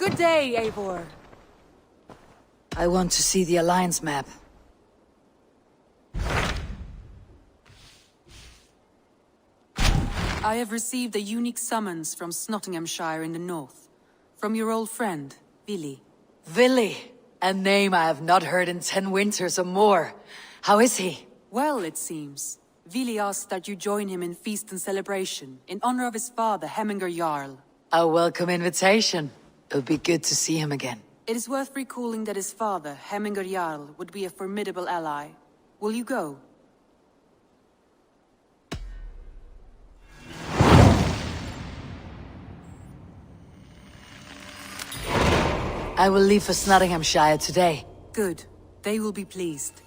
Good day, Eivor. I want to see the Alliance map. I have received a unique summons from Snotinghamscire in the north. From your old friend, Vili. Vili! A name I have not heard in 10 winters or more. How is he? Well, it seems. Vili asked that you join him in feast and celebration, in honor of his father, Hemminger Jarl. A welcome invitation. It would be good to see him again. It is worth recalling that his father, Hemminger Jarl, would be a formidable ally. Will you go? I will leave for Snotinghamscire today. Good. They will be pleased.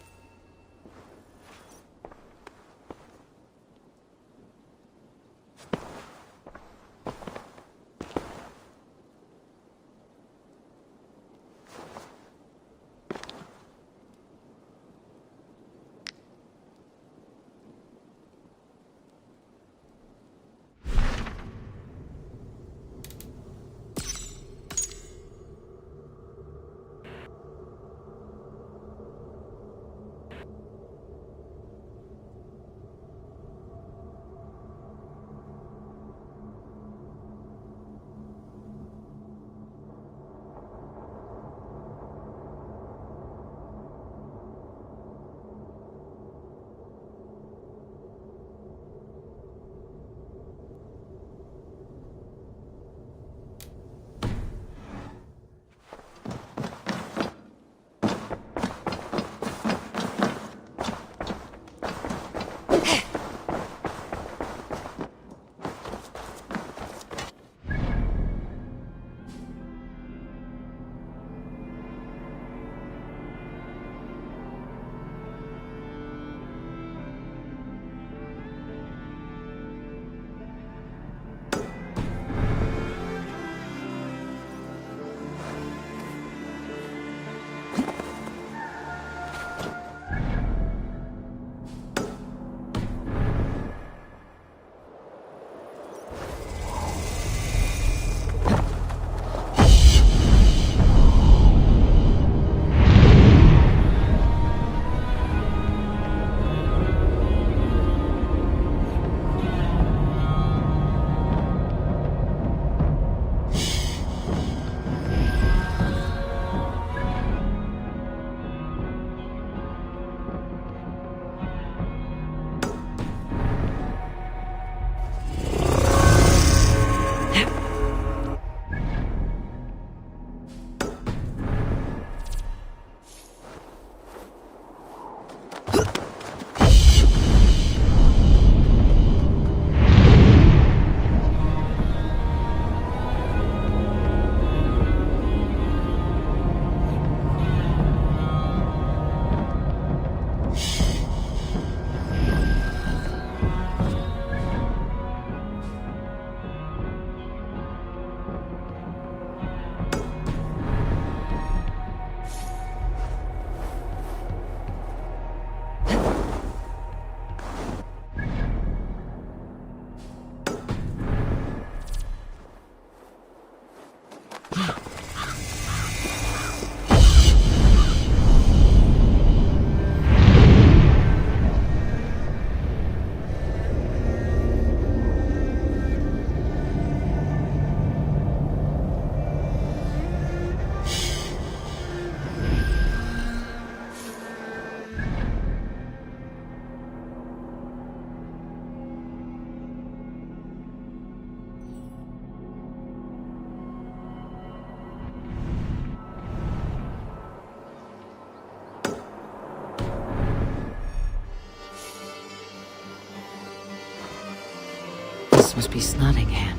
This must be Snotingham.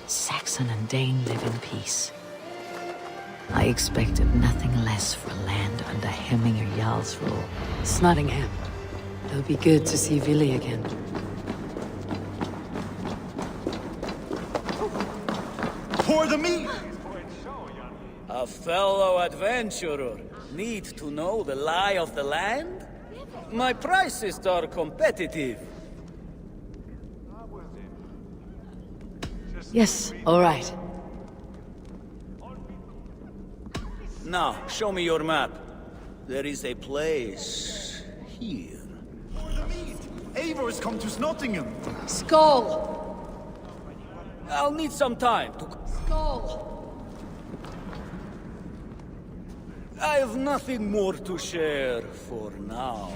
Saxon and Dane live in peace. I expected nothing less for land under Hemminger Jarl's rule. Snotingham. It'll be good to see Vili again. Pour the meat! A fellow adventurer need to know the lie of the land? My prices are competitive. Yes, all right. Now, show me your map. There is a place here. For the meat! Eivor's come to Snotingham! Skull! I'll need some time to... Skull! I have nothing more to share for now.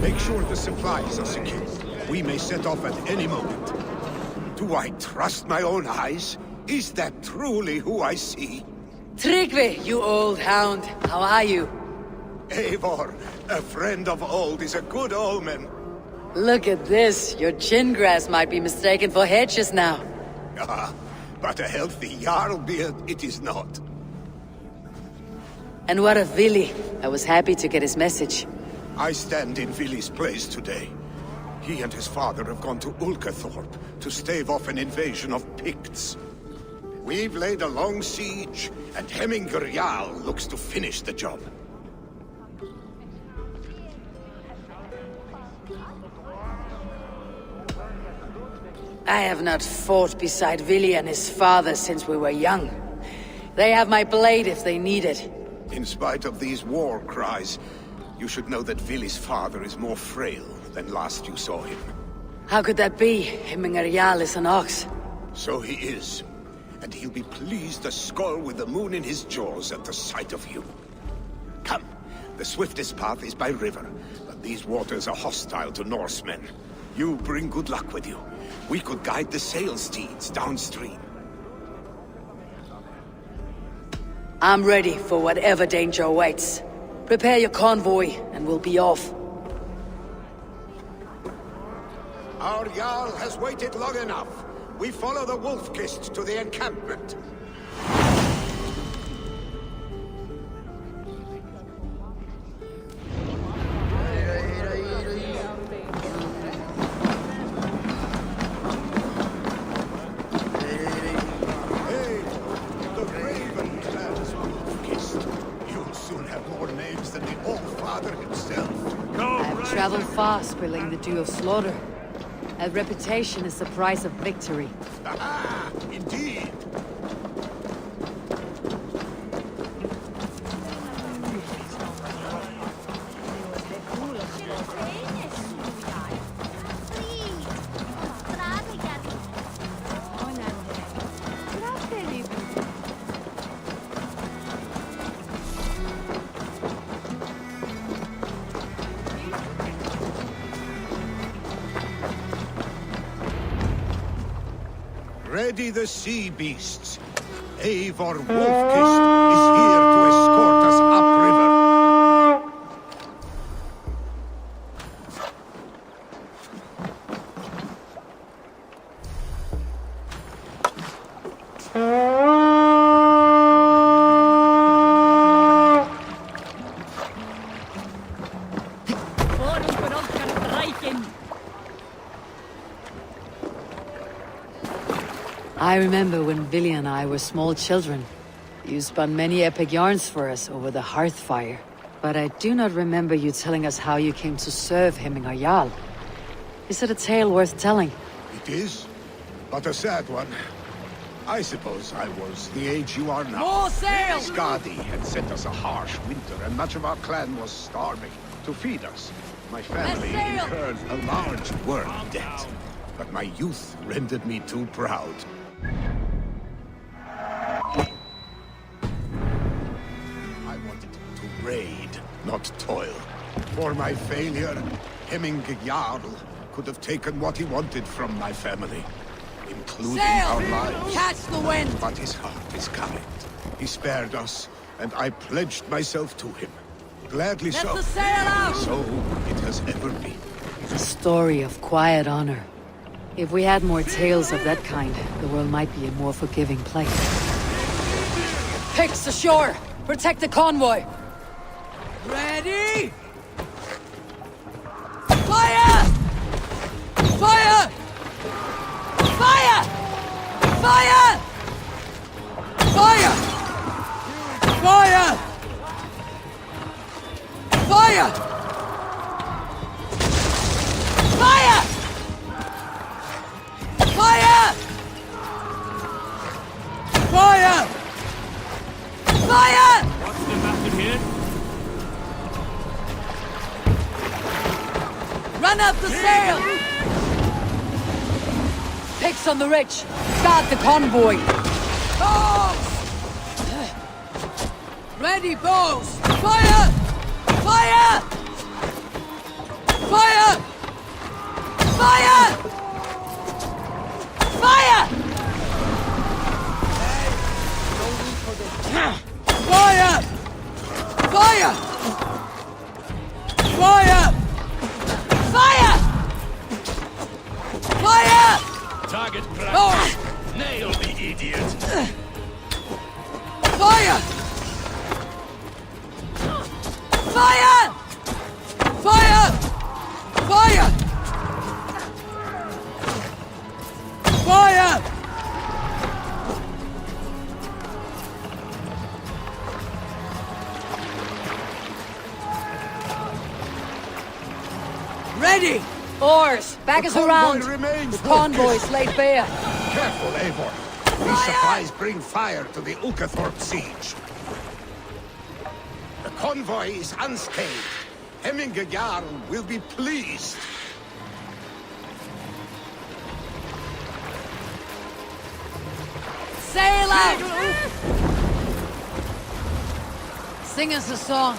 Make sure the supplies are secure. We may set off at any moment. Do I trust my own eyes? Is that truly who I see? Tryggvi, you old hound. How are you? Eivor, a friend of old is a good omen. Look at this. Your chin grass might be mistaken for hedges now. Ah, but a healthy Jarl beard it is not. And what of Vili? I was happy to get his message. I stand in Vili's place today. He and his father have gone to Ulkathorpe to stave off an invasion of Picts. We've laid a long siege, and Hemminger Jarl looks to finish the job. I have not fought beside Vili and his father since we were young. They have my blade if they need it. In spite of these war cries, you should know that Vili's father is more frail than last you saw him. How could that be? Hemminger Jarl is an ox. So he is. And he'll be pleased to skull with the moon in his jaws at the sight of you. Come, the swiftest path is by river, but these waters are hostile to Norsemen. You bring good luck with you. We could guide the sail steeds downstream. I'm ready for whatever danger awaits. Prepare your convoy, and we'll be off. Our Jarl has waited long enough. We follow the Wolf-Kist to the encampment. Hey, the Raven clans Wolf-Kist. You'll soon have more names than the All-Father himself. Go, I've traveled far, spilling the dew of slaughter. A reputation is the price of victory. Ah, indeed. Ready the sea beasts. Eivor Wolf-Kist is here to escort us upriver. I remember when Vili and I were small children. You spun many epic yarns for us over the hearth fire. But I do not remember you telling us how you came to serve Hemminger Jarl. Is it a tale worth telling? It is, but a sad one. I suppose I was the age you are now. More sail! Skadi had sent us a harsh winter, and much of our clan was starving. To feed us, my family sail! incurred a large work debt. But my youth rendered me too proud. I wanted to raid, not toil. For my failure, Hemminger Jarl could have taken what he wanted from my family, including our lives. Catch the wind! But his heart is kind. He spared us, and I pledged myself to him. Gladly Let so. the sail out! So it has ever been. A story of quiet honor. If we had more tales of that kind, the world might be a more forgiving place. Picks ashore! Protect the convoy! Ready? Fire! Fire! Fire! Fire! Fire! Fire! Fire! Fire! Fire! What's the matter here? Run up the sail! Picks on the rich. Guard the convoy. Bows! Ready, bows! Fire! Fire! Fire! Fire! Fire! Fire! Fire! Fire! Fire! Fire! Target practice. Oh! Nail the idiot. Fire! Fire! Fire! Fire! Fire! Ready! Oars! Back us around! The convoy's laid bare! Careful, Eivor. These supplies bring fire to the Ukathorpe siege. The convoy is unscathed. Hemminger Jarl will be pleased. Sail out! Sing us a song.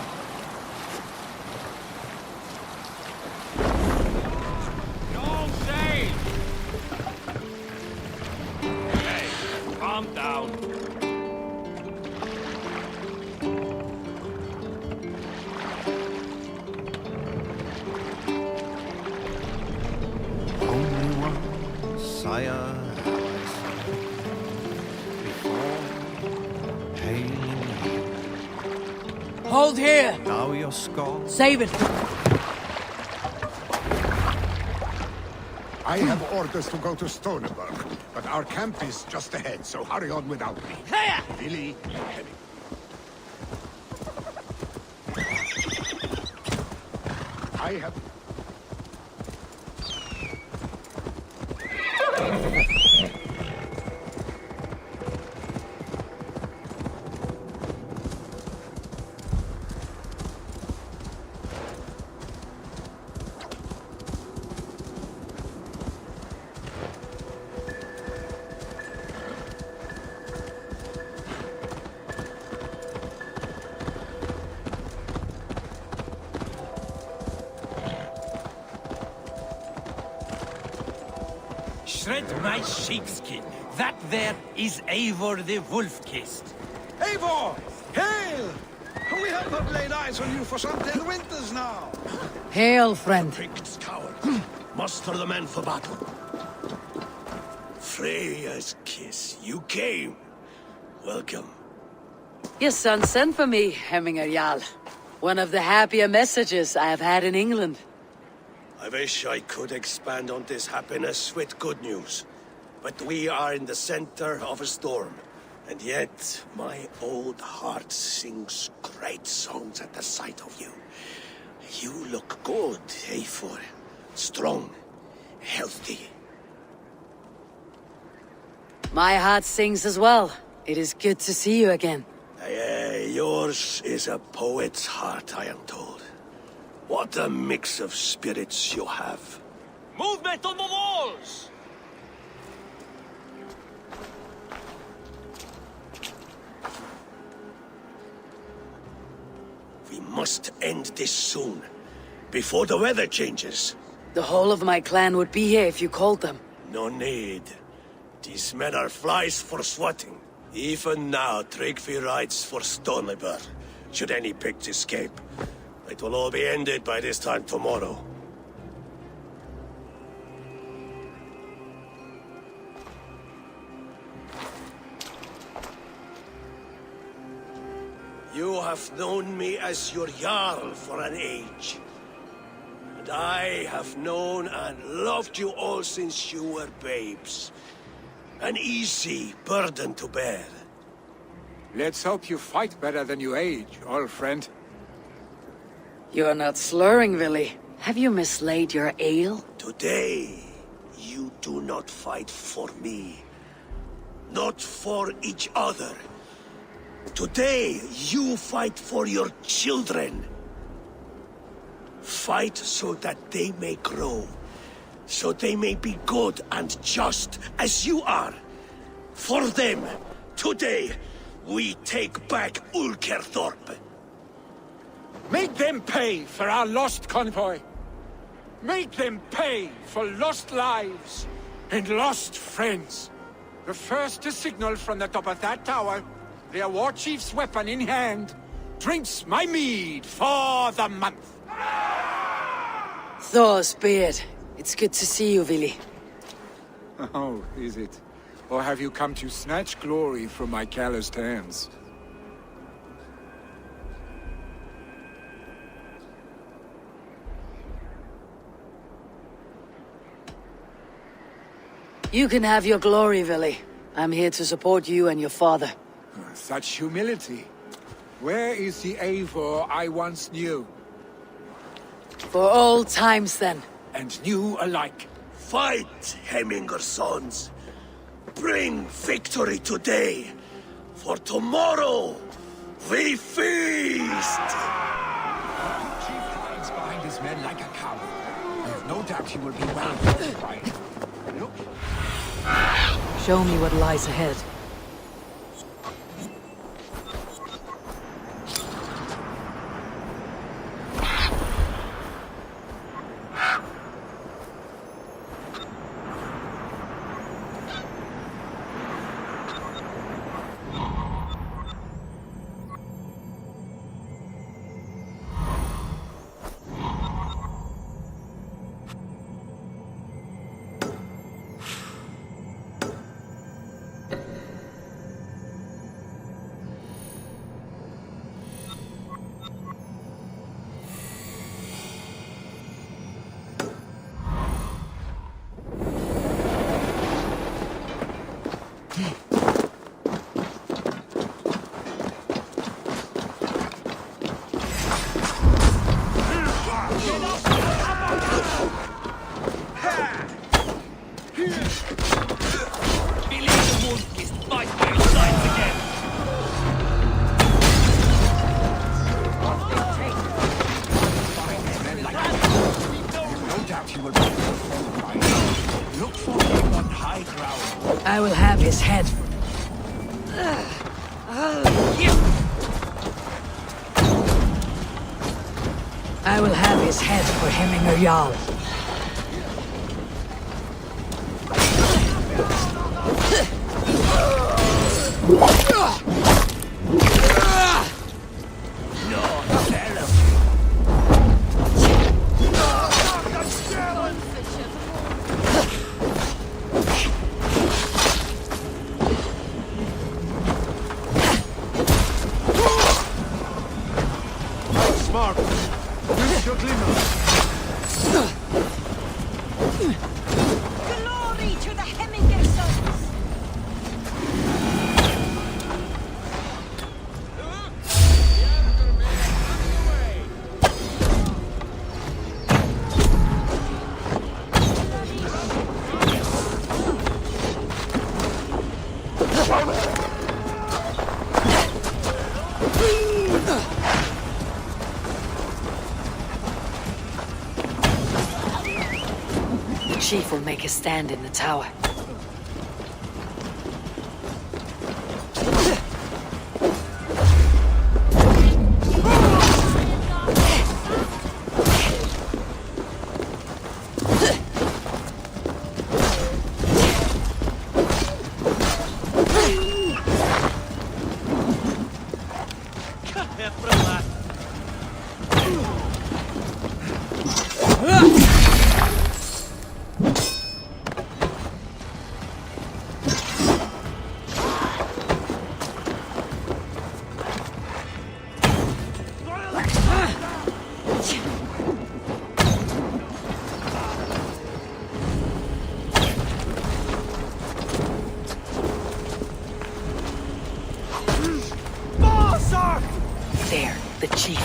No sail. Hey, calm down. Only one, sire, have I sung before, hailing you. Hold here! Now your skull. Save it! I have orders to go to Stoneberg, but our camp is just ahead, so hurry on without me. Hiya! Billy, Hemming. I have... Shred my sheepskin. That there is Eivor the Wolf-Kissed. Eivor! Hail! We have not laid eyes on you for some 10 winters now. Hail, friend. Picked coward. Muster the men for battle. Freya's kiss. You came. Welcome. Your son sent for me, Hemminger Jarl. One of the happier messages I have had in England. I wish I could expand on this happiness with good news. But we are in the center of a storm. And yet, my old heart sings great songs at the sight of you. You look good, Eivor. Strong, healthy. My heart sings as well. It is good to see you again. Yours is a poet's heart, I am told. What a mix of spirits you have. Movement on the walls! We must end this soon, before the weather changes. The whole of my clan would be here if you called them. No need. These men are flies for swatting. Even now, Tryggvi rides for Stoneberg, should any Picts escape. It will all be ended by this time tomorrow. You have known me as your Jarl for an age. And I have known and loved you all since you were babes. An easy burden to bear. Let's hope you fight better than you age, old friend. You're not slurring, Willy. Have you mislaid your ale? Today, you do not fight for me. Not for each other. Today, you fight for your children. Fight so that they may grow. So they may be good and just as you are. For them, today, we take back Ulkerthorpe. Make them pay for our lost convoy. Make them pay for lost lives and lost friends. The first to signal from the top of that tower, their war chief's weapon in hand, drinks my mead for the month. Thor's beard. It's good to see you, Vili. Oh, is it? Or have you come to snatch glory from my calloused hands? You can have your glory, Vili. I'm here to support you and your father. Such humility. Where is the Eivor I once knew? For all times, then. And new alike. Fight, Hemminger sons. Bring victory today. For tomorrow, we feast! Chief hides behind his men like a coward. I have no doubt he will be well fortified. Look. Show me what lies ahead. I will have his head. I will have his head for Hemminger Jarl. Glory to the Hemminger sons! The chief will make a stand in the tower. There, the chief.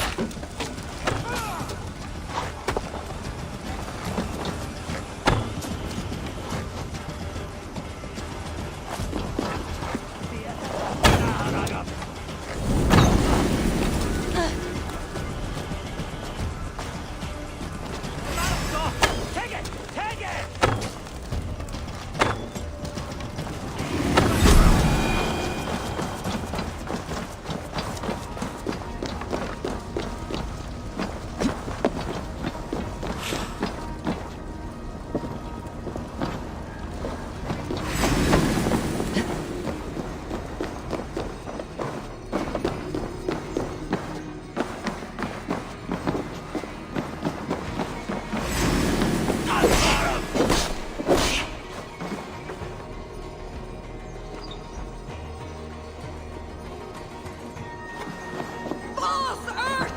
across Earth!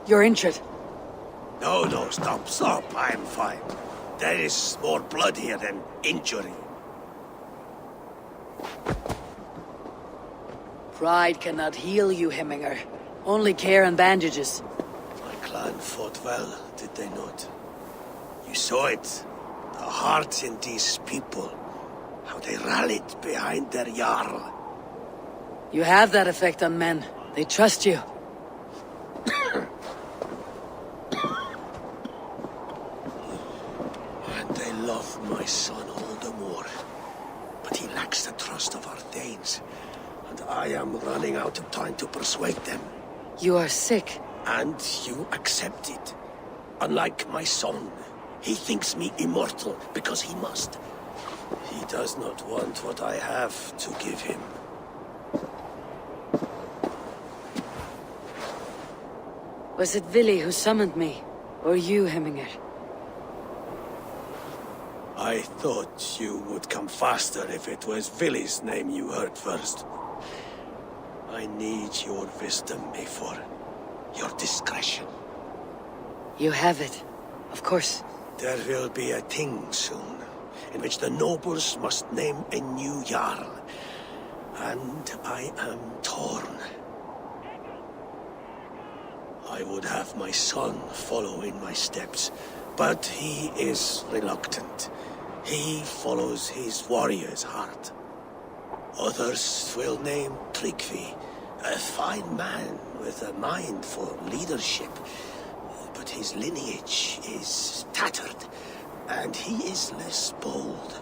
You're injured. No, stop. I'm fine. That is more blood here than injury. Pride cannot heal you, Heminger. Only care and bandages. My clan fought well, did they not? You saw it. The heart in these people. How they rallied behind their Jarl. You have that effect on men. They trust you. And they love my son all the more. But he lacks the trust of our Danes. And I am running out of time to persuade them. You are sick. And you accept it. Unlike my son, he thinks me immortal because he must. He does not want what I have to give him. Was it Vili who summoned me? Or you, Heminger? I thought you would come faster if it was Vili's name you heard first. I need your wisdom, Eivor. Your discretion. You have it. Of course. There will be a thing soon, in which the nobles must name a new Jarl. And I am torn. I would have my son follow in my steps, but he is reluctant. He follows his warrior's heart. Others will name Tryggvi, a fine man with a mind for leadership. But his lineage is tattered, and he is less bold.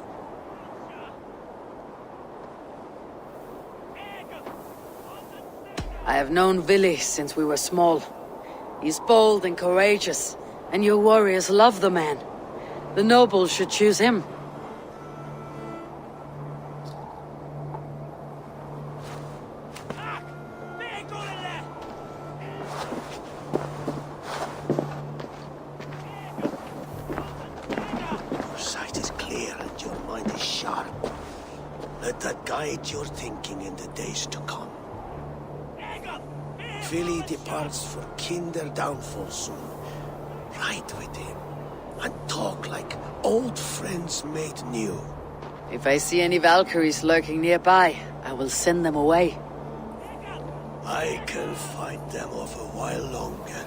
I have known Vili since we were small. He's bold and courageous, and your warriors love the man. The nobles should choose him. Your sight is clear and your mind is sharp. Let that guide your thinking in the days to come. Vili departs for kinder downfall soon. Ride with him, and talk like old friends made new. If I see any Valkyries lurking nearby, I will send them away. I can fight them off a while longer.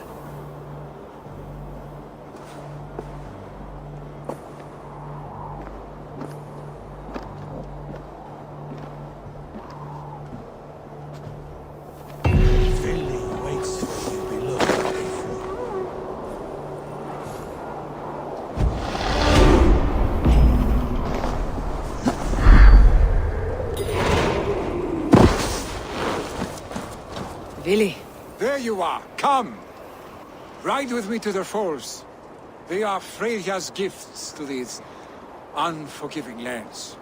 Vili. There you are. Come. Ride with me to the falls. They are Freya's gifts to these unforgiving lands.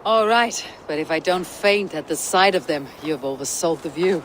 All right, but if I don't faint at the sight of them, you've oversold the view.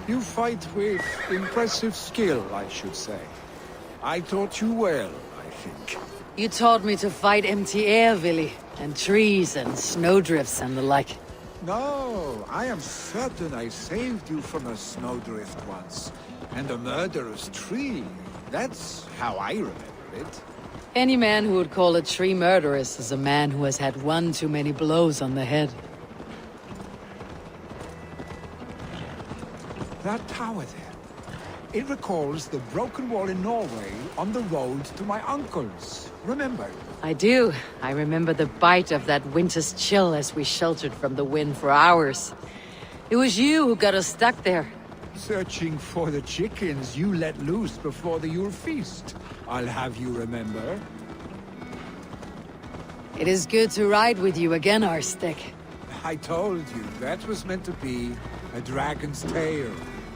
You fight with impressive skill, I should say. I taught you well, I think. You taught me to fight empty air, Vili, and trees and snowdrifts and the like. No, I am certain I saved you from a snowdrift once, and a murderous tree. That's how I remember it. Any man who would call a tree murderous is a man who has had one too many blows on the head. That tower there. It recalls the broken wall in Norway on the road to my uncle's. Remember? I do. I remember the bite of that winter's chill as we sheltered from the wind for hours. It was you who got us stuck there. Searching for the chickens you let loose before the Yule feast. I'll have you remember. It is good to ride with you again, Arstic. I told you, that was meant to be a dragon's tail.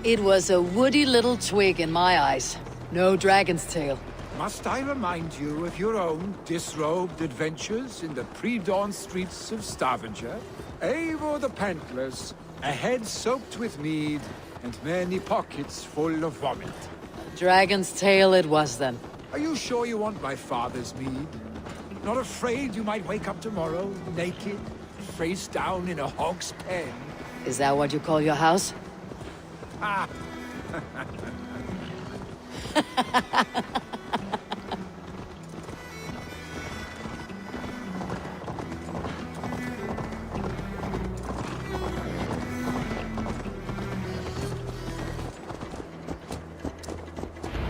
It was a woody little twig in my eyes. No dragon's tail. Must I remind you of your own disrobed adventures in the pre-dawn streets of Stavanger? Eivor the Pantless, a head soaked with mead, and many pockets full of vomit. Dragon's tail it was then. Are you sure you want my father's mead? Not afraid you might wake up tomorrow, naked, face down in a hog's pen? Is that what you call your house? Ah!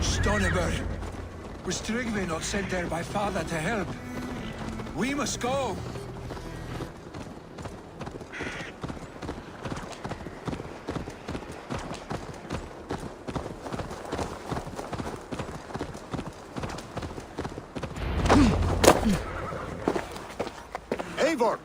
Stoneberg, was Tryggve not sent there by father to help? We must go! Eivor!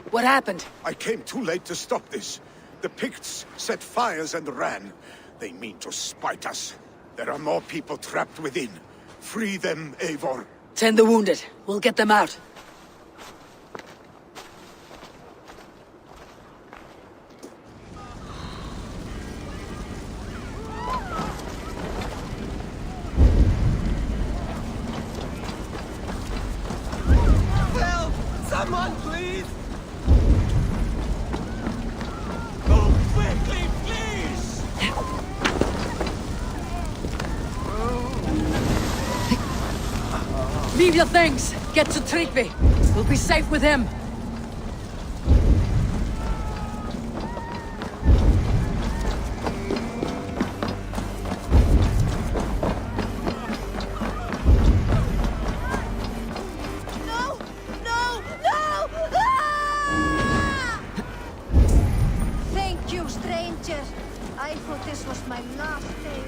What happened? I came too late to stop this. The Picts set fires and ran. They mean to spite us. There are more people trapped within. Free them, Eivor. Tend the wounded. We'll get them out. Help Leave your things. Get to Tryggvi. We'll be safe with him. No! No! No! Ah! Thank you, stranger. I thought this was my last day.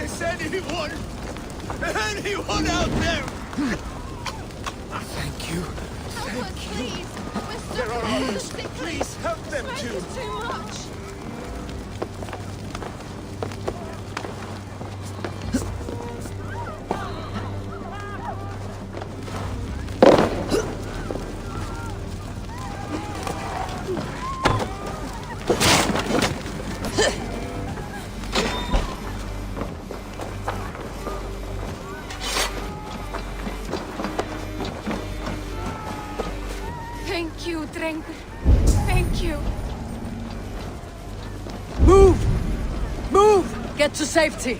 Is anyone out there? Thank you. Someone, please. We're There are others. sick. Please help them Sweat too. is too much. Thank you, Drengur. Thank you. Move! Move! Get to safety.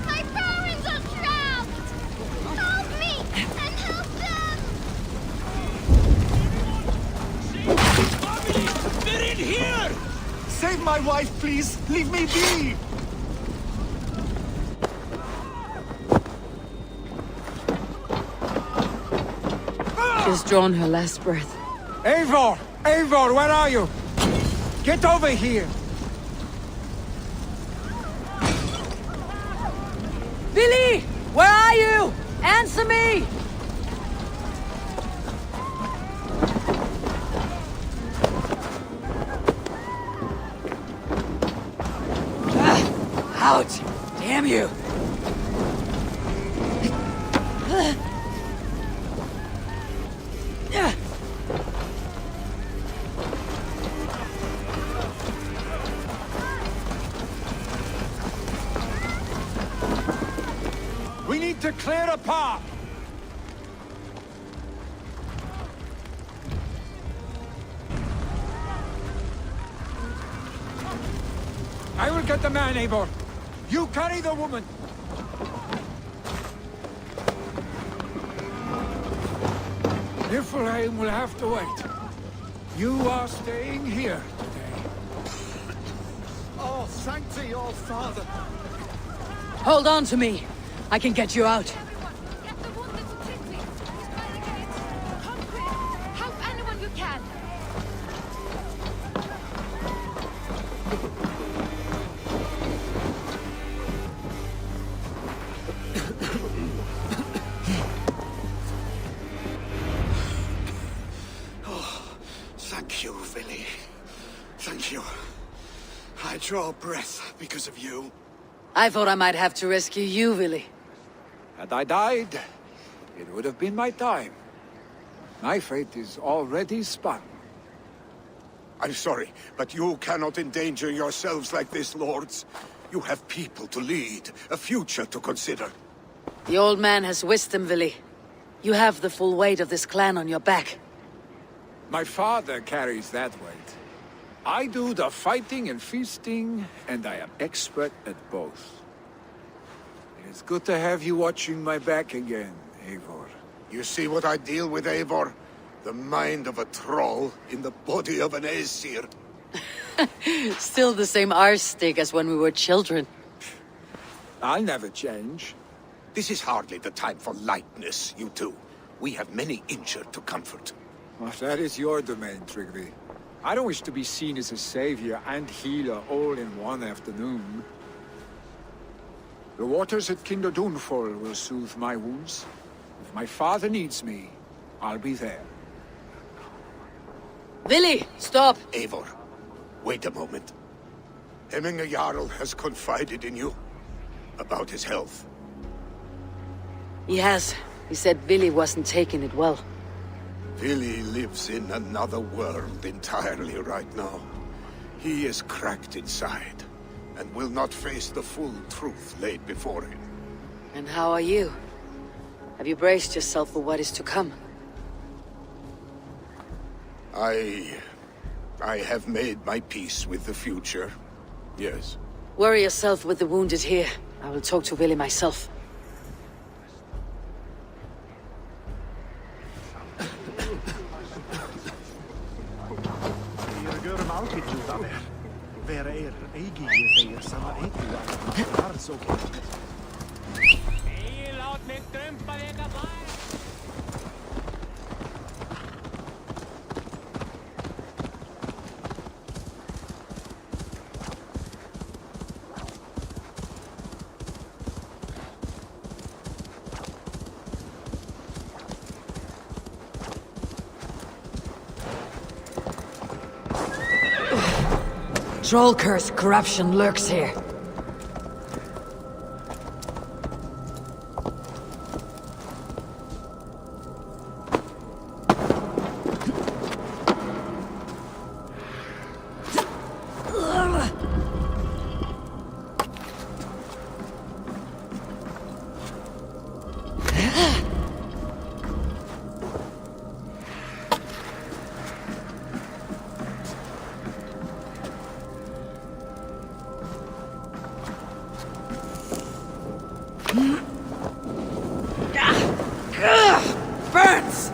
My parents are trapped! Help me! And help them! They're in here! Save my wife, please! Leave me be! She's drawn her last breath. Eivor! Eivor, where are you? Get over here! Billy! Where are you? Answer me! Out! Damn you! We need to clear a path! I will get the man, Eivor. You carry the woman. Niflheim will have to wait. You are staying here today. Oh, thank thee, all father. Hold on to me. I can get you out. Get the wounded to Tryggvi. He's by the gate. Come quick. Help anyone you can. Thank you, Villy. Thank you. I draw breath because of you. I thought I might have to rescue you, Willy. Had I died, it would have been my time. My fate is already spun. I'm sorry, but you cannot endanger yourselves like this, lords. You have people to lead, a future to consider. The old man has wisdom, Willy. You have the full weight of this clan on your back. My father carries that weight. I do the fighting and feasting, and I am expert at both. It is good to have you watching my back again, Eivor. You see what I deal with, Eivor? The mind of a troll in the body of an Aesir. Still the same arse stick as when we were children. I'll never change. This is hardly the time for lightness, you two. We have many injured to comfort. Well, that is your domain, Tryggvi. I don't wish to be seen as a savior and healer all in one afternoon. The waters at Kinderdunfol will soothe my wounds. If my father needs me, I'll be there. Willy, stop! Eivor, wait a moment. Hemminger Jarl has confided in you about his health. He has. He said Willy wasn't taking it well. Willy lives in another world entirely right now. He is cracked inside, and will not face the full truth laid before him. And how are you? Have you braced yourself for what is to come? I have made my peace with the future. Yes. Worry yourself with the wounded here. I will talk to Willie myself. Troll-cursed corruption lurks here. Burns!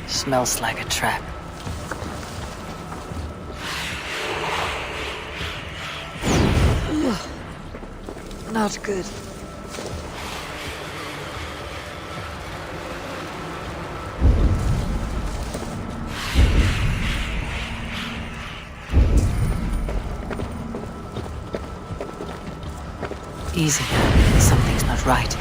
Smells like a trap. Not good. Easy. Something's not right.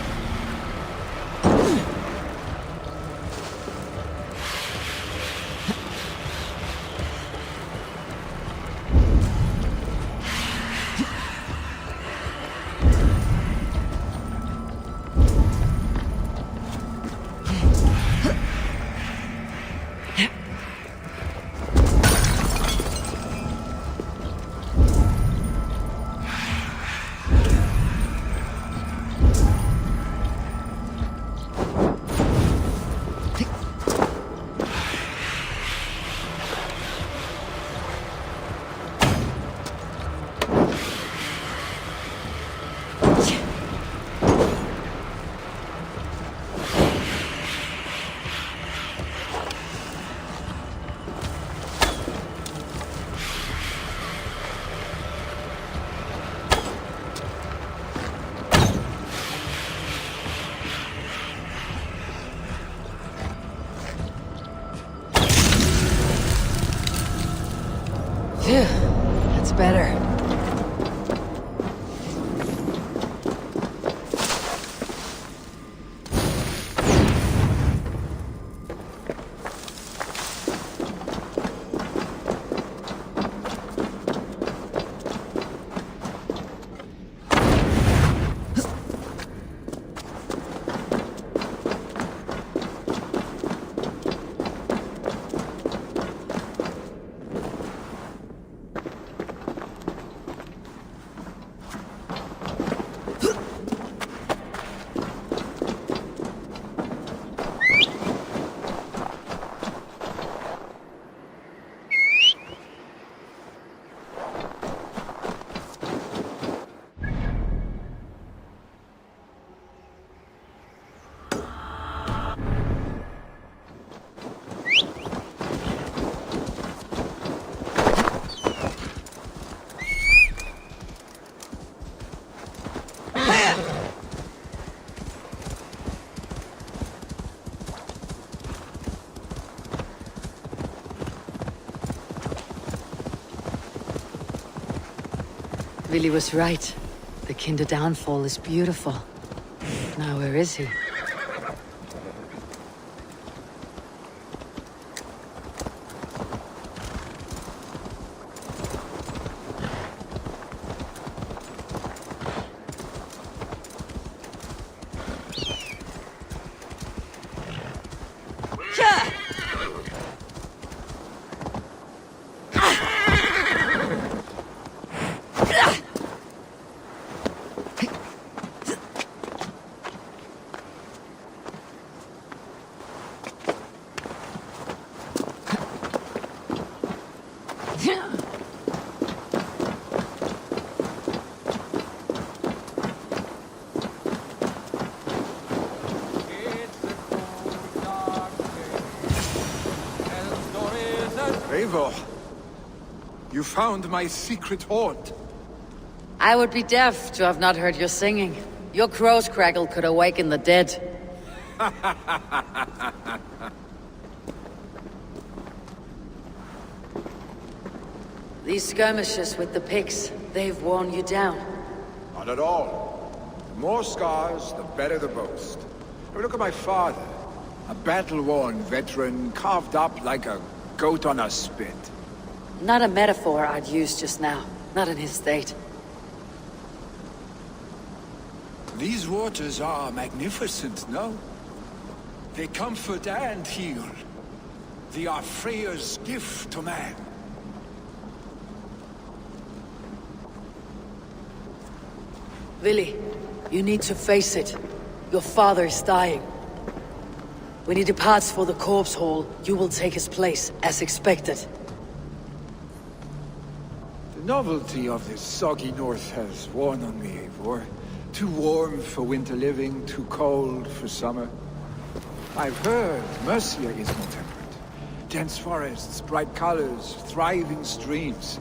Willy was right. The Kinder downfall is beautiful. Now where is he? Eivor, you found my secret haunt. I would be deaf to have not heard your singing. Your crow's crackle could awaken the dead. These skirmishes with the pigs, they've worn you down. Not at all. The more scars, the better the boast. Look at my father. A battle-worn veteran, carved up like a goat on a spit. Not a metaphor I'd use just now. Not in his state. These waters are magnificent, no? They comfort and heal. They are Freya's gift to man. Willy, you need to face it. Your father is dying. When he departs for the corpse hall, you will take his place, as expected. The novelty of this soggy north has worn on me, Eivor. Too warm for winter living, too cold for summer. I've heard Mercia is more temperate. Dense forests, bright colors, thriving streams.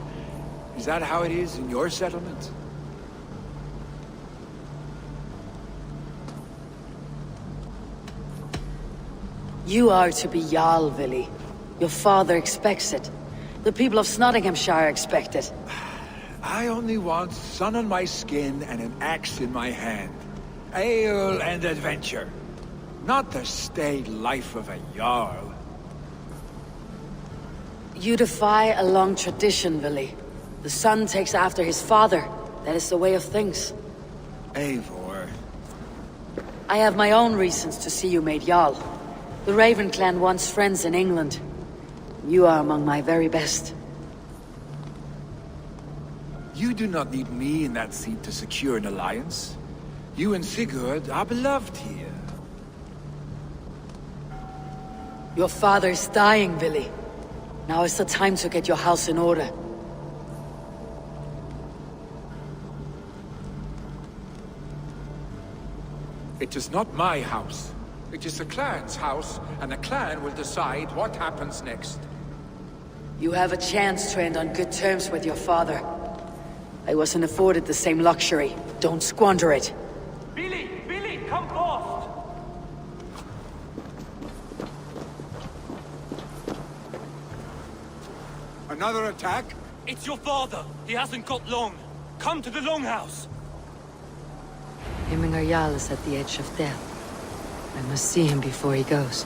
Is that how it is in your settlement? You are to be Jarl, Willy. Your father expects it. The people of Snotinghamscire expect it. I only want sun on my skin and an axe in my hand. Ale and adventure. Not the staid life of a Jarl. You defy a long tradition, Willy. The son takes after his father. That is the way of things. Eivor. I have my own reasons to see you made Jarl. The Raven clan wants friends in England. You are among my very best. You do not need me in that seat to secure an alliance. You and Sigurd are beloved here. Your father is dying, Willy. Now is the time to get your house in order. It is not my house. It is the clan's house, and the clan will decide what happens next. You have a chance to end on good terms with your father. I wasn't afforded the same luxury. Don't squander it. Billy! Billy, come forth! Another attack? It's your father. He hasn't got long. Come to the Longhouse. Himmingar Jarl is at the edge of death. I must see him before he goes.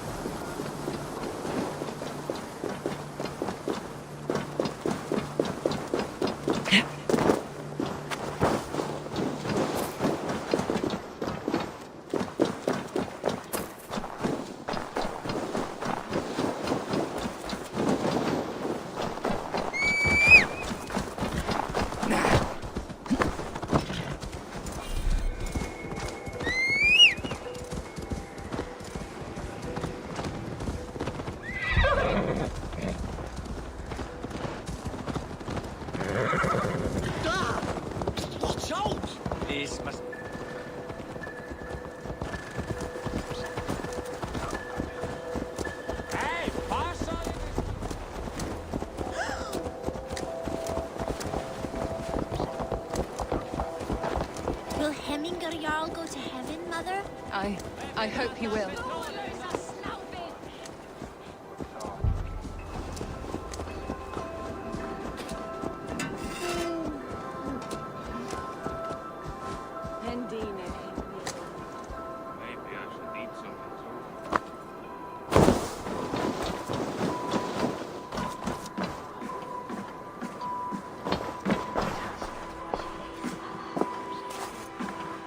Will Hemminger Jarl go to heaven, Mother? I hope he will.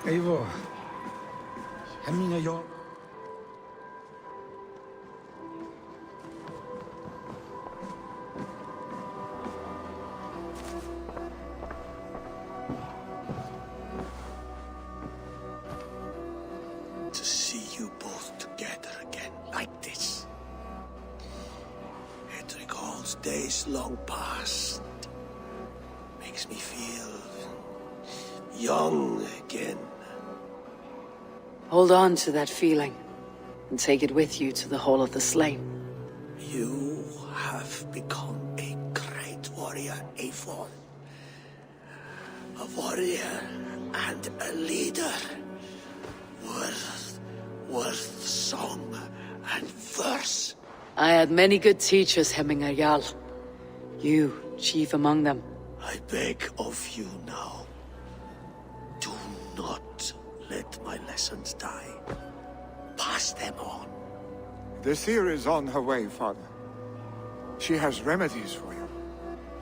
Eivor. Hemminger Jarl. To see you both together again like this. It recalls days long past. Makes me feel young again. Hold on to that feeling, and take it with you to the Hall of the Slain. You have become a great warrior, Eivor. A warrior and a leader. Worth song and verse. I had many good teachers, Hemminger Jarl. You, chief among them. I beg of you now, do not let my lessons die. Pass them on. The seer is on her way, Father. She has remedies for you.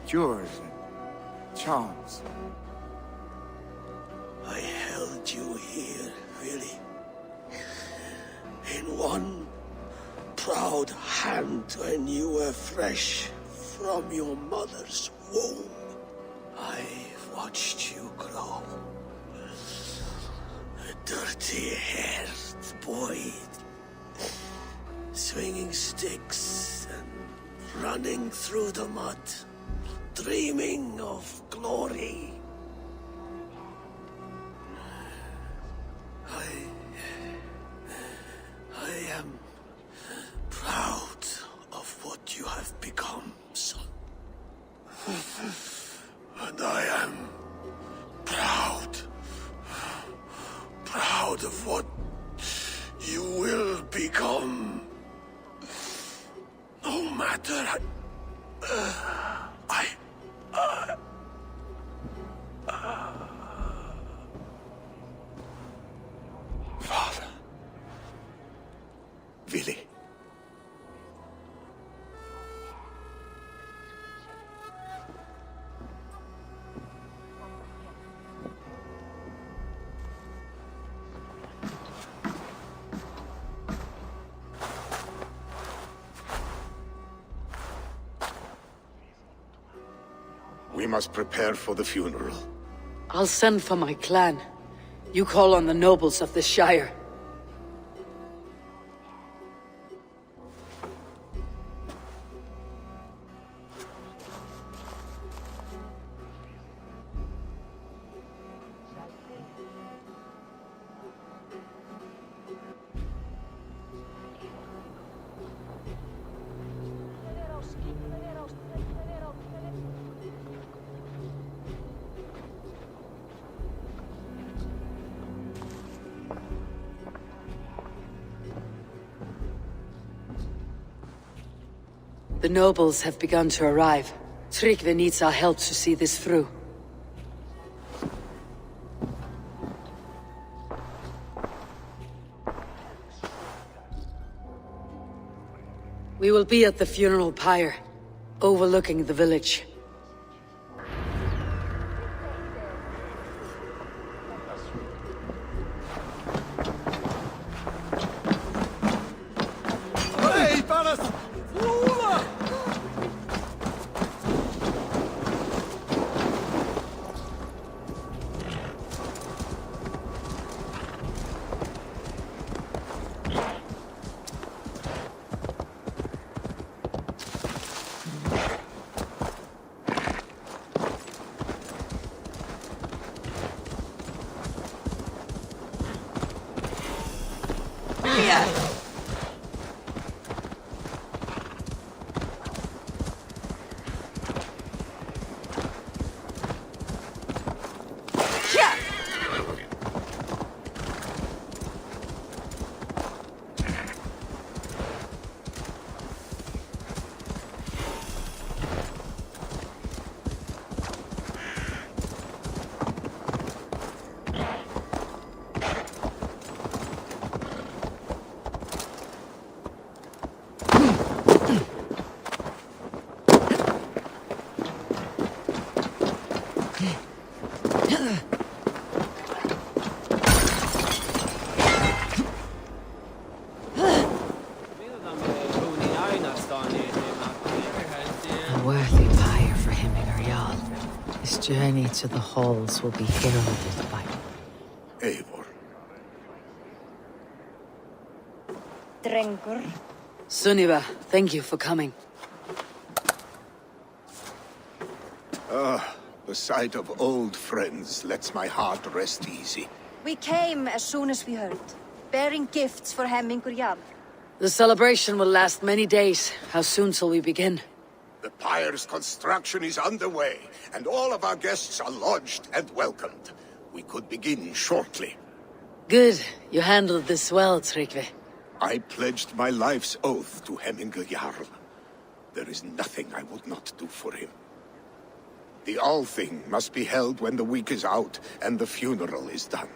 Cures and charms. I held you here, really. In one proud hand when you were fresh from your mother's womb. I've watched you grow. A dirty-haired boy, swinging sticks and running through the mud, dreaming of glory. I am proud of what you have become, son. And I am proud of what you will become. No matter Father. Willi. We must prepare for the funeral. I'll send for my clan. You call on the nobles of the Shire. The nobles have begun to arrive. Tryggvi needs our help to see this through. We will be at the funeral pyre, overlooking the village. journey to the halls will be heralded by Eivor. Drengur. Sunniva, thank you for coming. The sight of old friends lets my heart rest easy. We came as soon as we heard, bearing gifts for Hemmingur Jarl. The celebration will last many days. How soon shall we begin? The pyre's construction is underway, and all of our guests are lodged and welcomed. We could begin shortly. Good. You handled this well, Tryggvi. I pledged my life's oath to Hemmingur Jarl. There is nothing I would not do for him. The Althing must be held when the week is out and the funeral is done.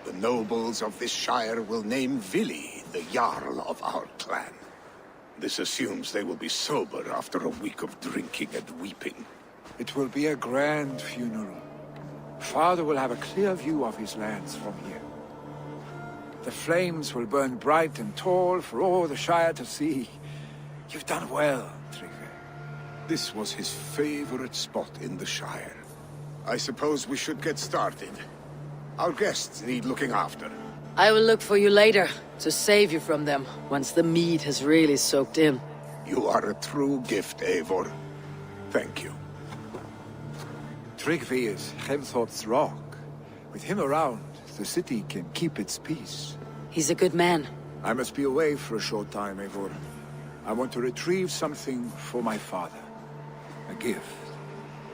The nobles of this shire will name Vili the Jarl of our clan. This assumes they will be sober after a week of drinking and weeping. It will be a grand funeral. Father will have a clear view of his lands from here. The flames will burn bright and tall for all the Shire to see. You've done well, Tryggvi. This was his favorite spot in the Shire. I suppose we should get started. Our guests need looking after. I will look for you later, to save you from them, once the mead has really soaked in. You are a true gift, Eivor. Thank you. Tryggvi is Hemthorp's rock. With him around, the city can keep its peace. He's a good man. I must be away for a short time, Eivor. I want to retrieve something for my father. A gift.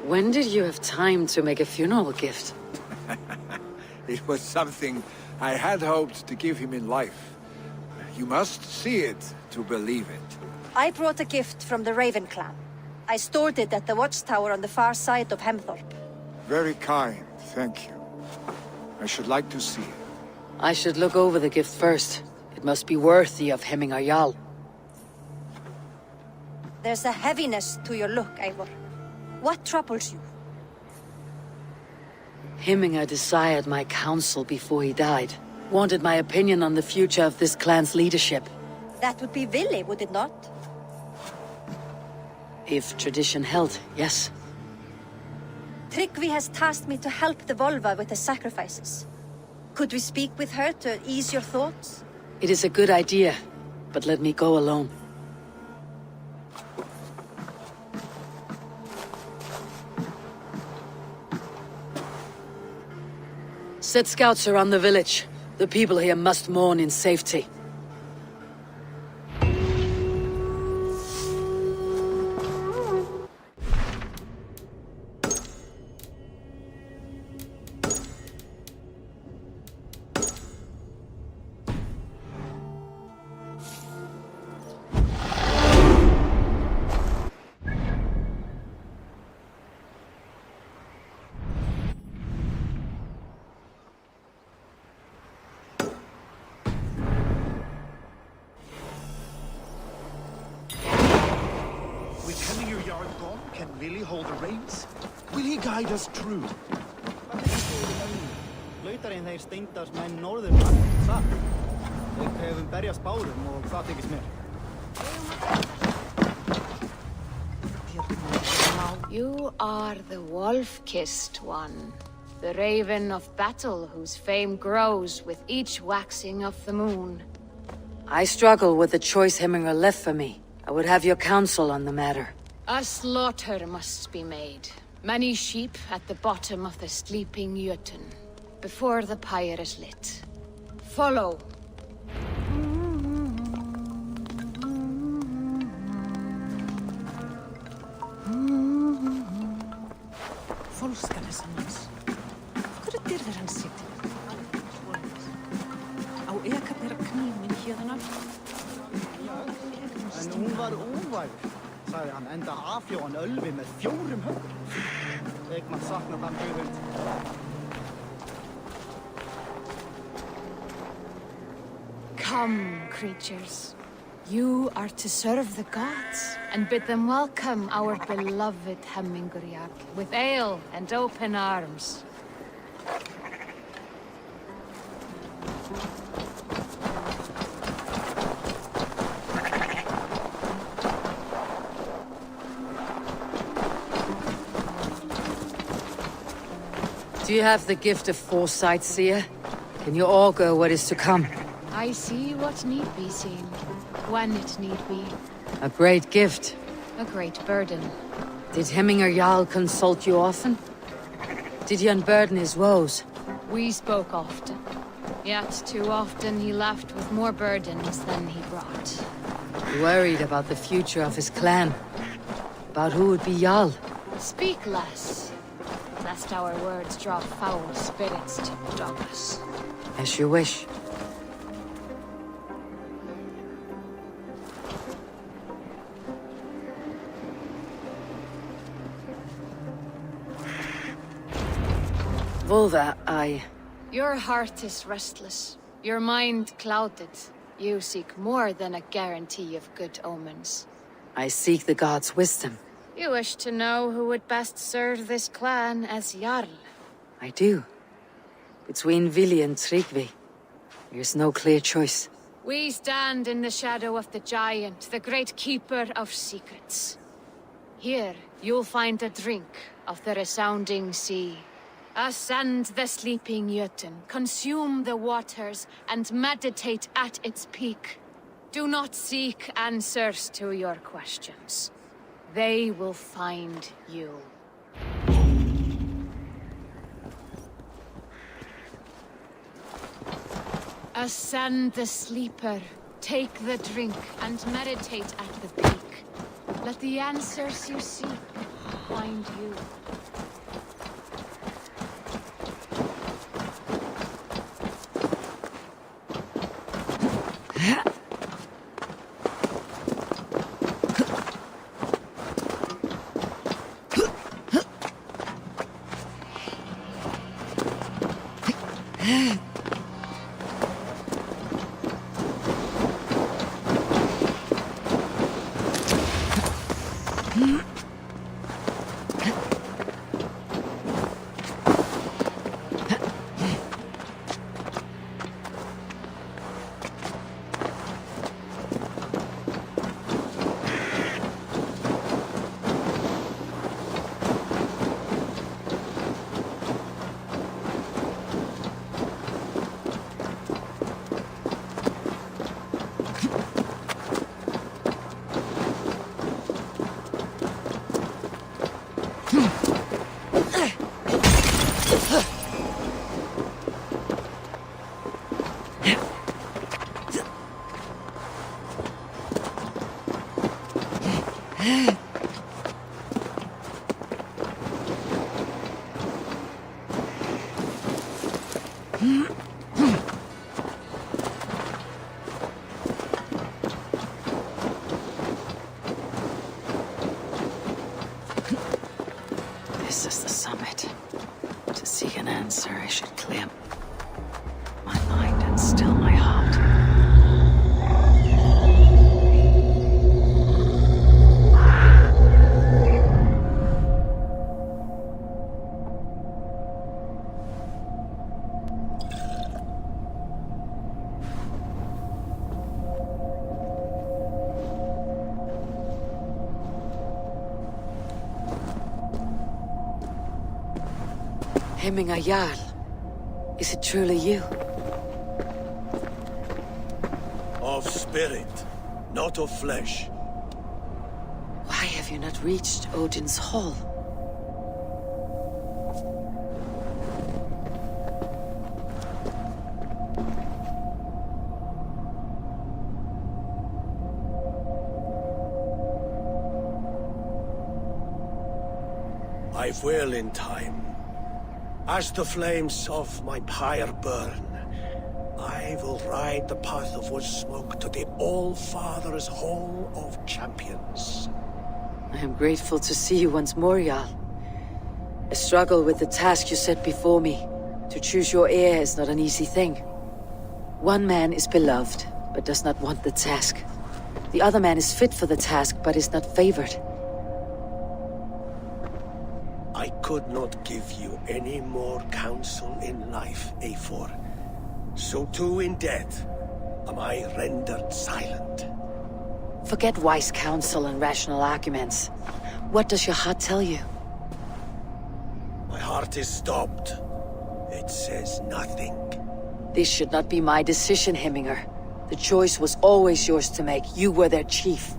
When did you have time to make a funeral gift? It was something I had hoped to give him in life. You must see it to believe it. I brought a gift from the Raven clan. I stored it at the watchtower on the far side of Hemthorp. Very kind, thank you. I should like to see it. I should look over the gift first. It must be worthy of Hemmingur Jarl. There's a heaviness to your look, Eivor. What troubles you? Hemmingur desired my counsel before he died. Wanted my opinion on the future of this clan's leadership. That would be Vili, would it not? If tradition held, yes. Tryggvi has tasked me to help the Volva with the sacrifices. Could we speak with her to ease your thoughts? It is a good idea, but let me go alone. Set scouts around the village. The people here must mourn in safety. Can Vili hold the reins? Will he guide us true? Lautarinn þeir steindast menn norðurmann, satt? Þeir hefum berjast báðum og það þykist mér. You are the wolf-kissed one, the raven of battle whose fame grows with each waxing of the moon. I struggle with the choice Hemmingur left for me. I would have your counsel on the matter. A slaughter must be made. Many sheep at the bottom of the sleeping Jötun, before the pyre is lit. Follow. Fólkskarnir hans. Hverju dyrðir hann sittir? Á eka bera knífinn hérna. En hún var óvægur, sagði hann, enda afhjóðan ölvi með 4 höggum. Ég sakna þann hugund. Come, creatures. You are to serve the gods, and bid them welcome our beloved Hemmingur Jarl with ale and open arms. Do you have the gift of foresight, seer? Can you augur what is to come? I see what need be seen, when it need be. A great gift. A great burden. Did Hemminger Jarl consult you often? Did he unburden his woes? We spoke often. Yet too often he left with more burdens than he brought. Worried about the future of his clan. About who would be Jarl. Speak less, lest our words draw foul spirits to dog us. As you wish. Volva, Your heart is restless. Your mind clouded. You seek more than a guarantee of good omens. I seek the gods' wisdom. You wish to know who would best serve this clan as Jarl. I do. Between Vili and Tryggvi, there's no clear choice. We stand in the shadow of the giant, the great keeper of secrets. Here, you'll find a drink of the resounding sea. Ascend the sleeping Jötun, consume the waters, and meditate at its peak. Do not seek answers to your questions. They will find you. Ascend the sleeper, take the drink, and meditate at the peak. Let the answers you seek find you. This is the summit. To seek an answer, I should clear my mind and still my heart. Hemminger Jarl. Is it truly you? Of spirit, not of flesh. Why have you not reached Odin's Hall? I will in time. As the flames of my pyre burn, I will ride the path of wood smoke to the All-Father's Hall of Champions. I am grateful to see you once more, Jarl. A struggle with the task you set before me. To choose your heir is not an easy thing. One man is beloved, but does not want the task. The other man is fit for the task, but is not favored. I could not give you any more counsel in life, Eivor. So too in death am I rendered silent. Forget wise counsel and rational arguments. What does your heart tell you? My heart is stopped. It says nothing. This should not be my decision, Hemminger. The choice was always yours to make. You were their chief.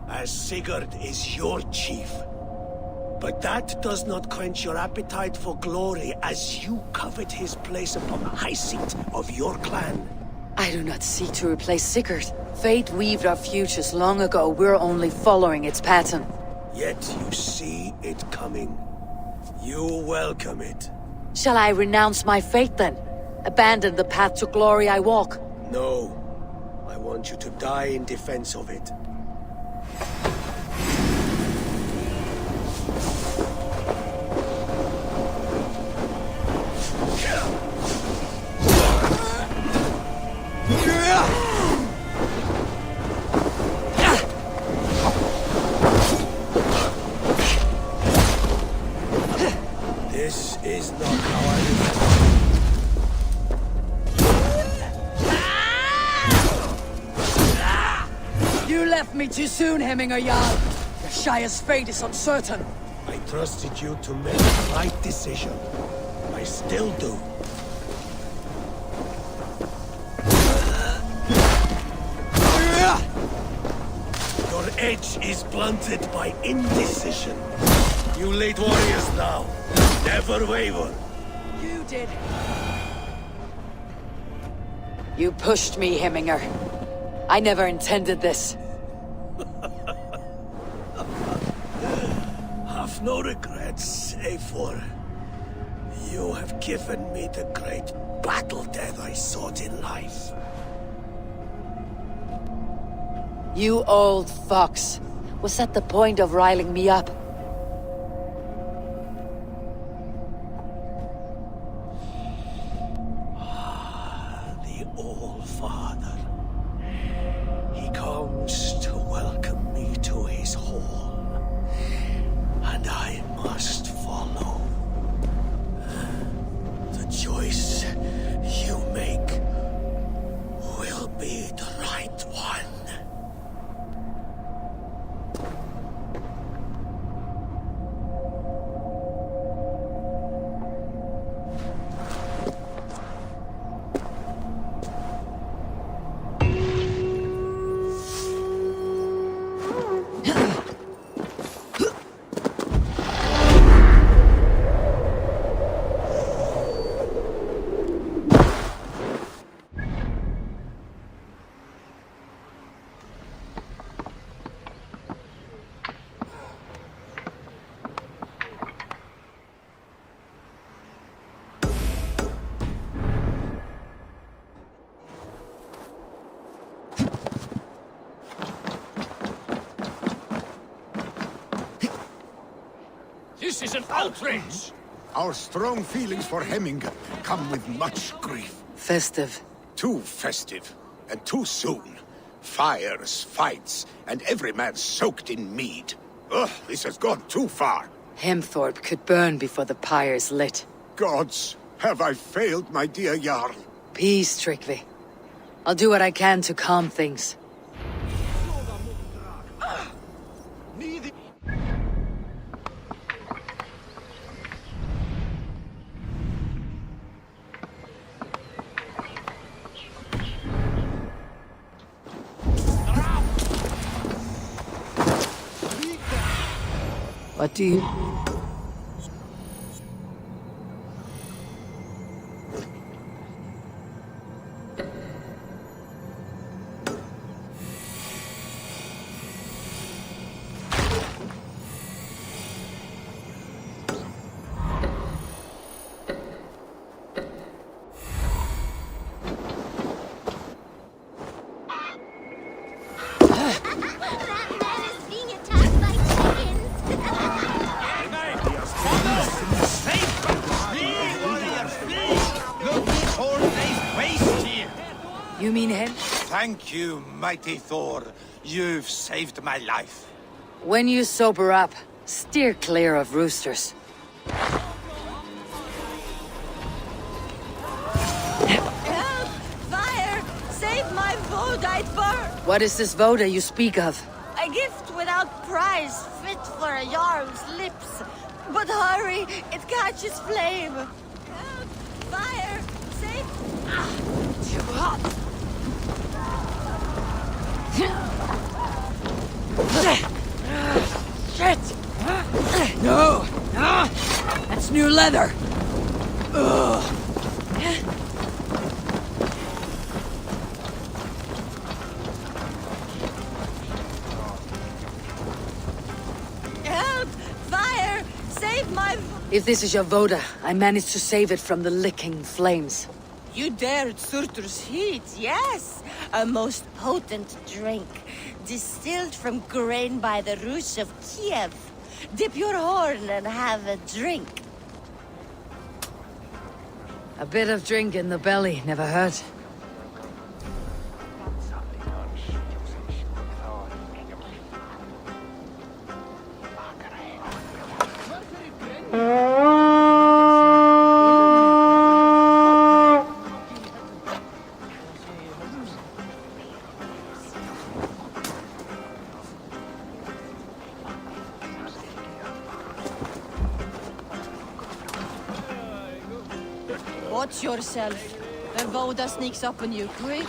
As Sigurd is your chief. But that does not quench your appetite for glory as you covet his place upon the high seat of your clan. I do not seek to replace Sigurd. Fate weaved our futures long ago. We're only following its pattern. Yet you see it coming. You welcome it. Shall I renounce my fate then? Abandon the path to glory I walk? No. I want you to die in defense of it. This is not how I You left me too soon, Hemminger Jarl. The Shire's fate is uncertain. I trusted you to make the right decision. I still do. Your edge is blunted by indecision. You late warriors now, never waver. You did. You pushed me, Hemminger. I never intended this. Have no regrets, save for... You have given me the great battle death I sought in life. You old fox. Was that the point of riling me up? The All-Father. He comes to welcome me to his hall. And I must follow. The choice you make will be the right one. This is an outrage! Our strong feelings for Hemminger come with much grief. Festive. Too festive, and too soon. Fires, fights, and every man soaked in mead. Ugh, this has gone too far. Hemthorpe could burn before the pyre's lit. Gods, have I failed my dear Jarl? Peace, Trygve. I'll do what I can to calm things. What do you... You mean him? Thank you, mighty Thor. You've saved my life. When you sober up, steer clear of roosters. Help! Fire! Save my Vodite bird! What is this Voda you speak of? A gift without price, fit for a Jarl's lips. But hurry, it catches flame. Help! Fire! Save! Too hot. Shit! No! That's new leather! Ugh. Help! Fire! Save my... If this is your Voda, I managed to save it from the licking flames. You dared Surtur's heat, yes! A most potent drink, distilled from grain by the Rus of Kiev. Dip your horn and have a drink. A bit of drink in the belly never hurt. Watch yourself. The Voda sneaks up on you, quick.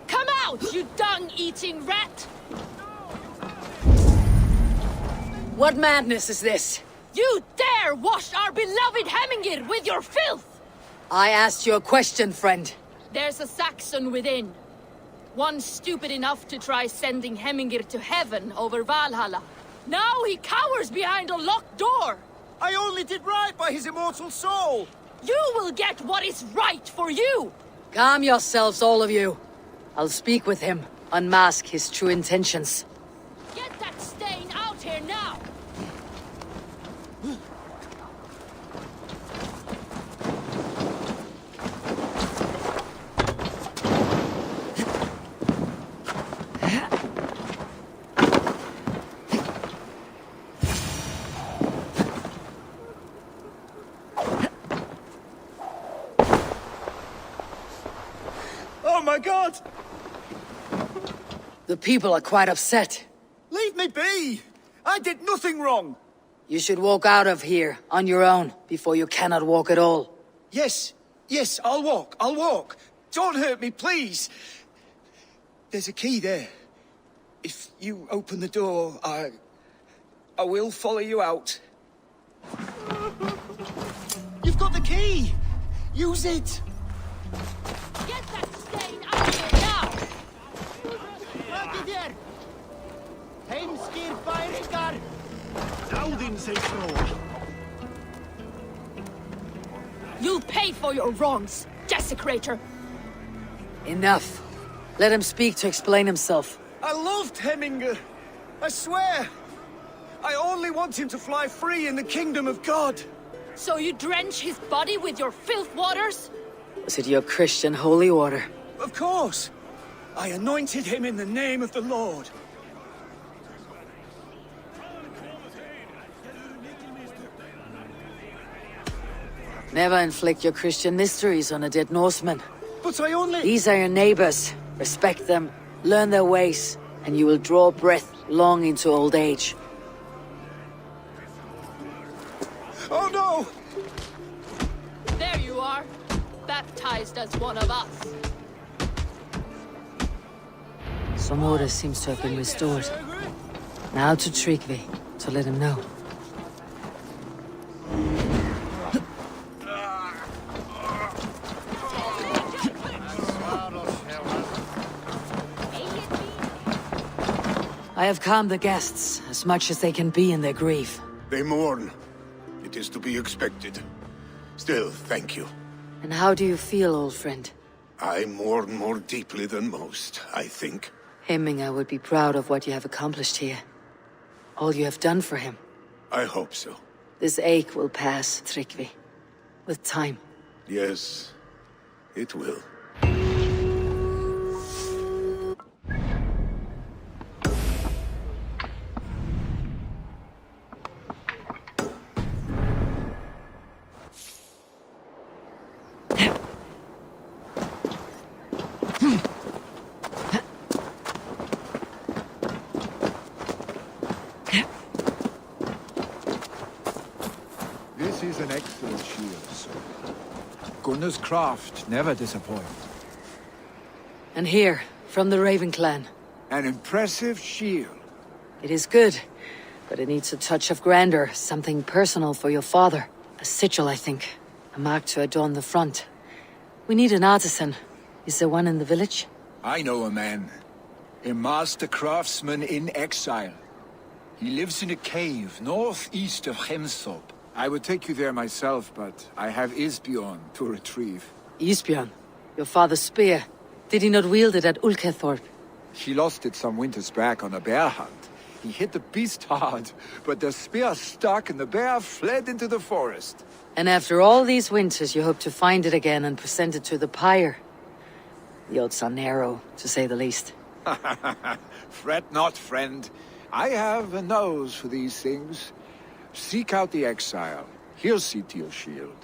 Come out, you dung-eating rat! What madness is this? You dare wash our beloved Hemingir with your filth! I asked you a question, friend. There's a Saxon within. One stupid enough to try sending Hemingir to heaven over Valhalla. Now he cowers behind a locked door! I only did right by his immortal soul! You will get what is right for you! Calm yourselves, all of you. I'll speak with him, unmask his true intentions. Get that stain out here now! Oh my god! The people are quite upset. Leave me be! I did nothing wrong! You should walk out of here on your own before you cannot walk at all. Yes, I'll walk. Don't hurt me, please! There's a key there. If you open the door, I will follow you out. You've got the key! Use it! Get that stain out here now! You'll pay for your wrongs, desecrator! Enough. Let him speak to explain himself. I loved Hemingr. I swear. I only want him to fly free in the kingdom of God. So you drench his body with your filth waters? Was it your Christian holy order? Of course. I anointed him in the name of the Lord. Never inflict your Christian mysteries on a dead Norseman. But I only... These are your neighbors. Respect them, learn their ways, and you will draw breath long into old age. Oh no! There you are, baptized as one of us. Some order seems to have been restored. Now to Tryggvi, to let him know. I have calmed the guests as much as they can be in their grief. They mourn. It is to be expected. Still, thank you. And how do you feel, old friend? I mourn more deeply than most, I think. Hemingr would be proud of what you have accomplished here. All you have done for him. I hope so. This ache will pass, Tryggvi. With time. Yes, it will. This is an excellent shield, sir. Gunnar's craft never disappoints. And here, from the Raven clan. An impressive shield. It is good, but it needs a touch of grandeur, something personal for your father. A sigil, I think. A mark to adorn the front. We need an artisan. Is there one in the village? I know a man. A master craftsman in exile. He lives in a cave northeast of Hemsop. I would take you there myself, but I have Isbjorn to retrieve. Isbjorn? Your father's spear. Did he not wield it at Ulkethorp? He lost it some winters back on a bear hunt. He hit the beast hard, but the spear stuck and the bear fled into the forest. And after all these winters, you hope to find it again and present it to the pyre. The odds are narrow, to say the least. Fret not, friend. I have a nose for these things. Seek out the exile. He'll see to your shield.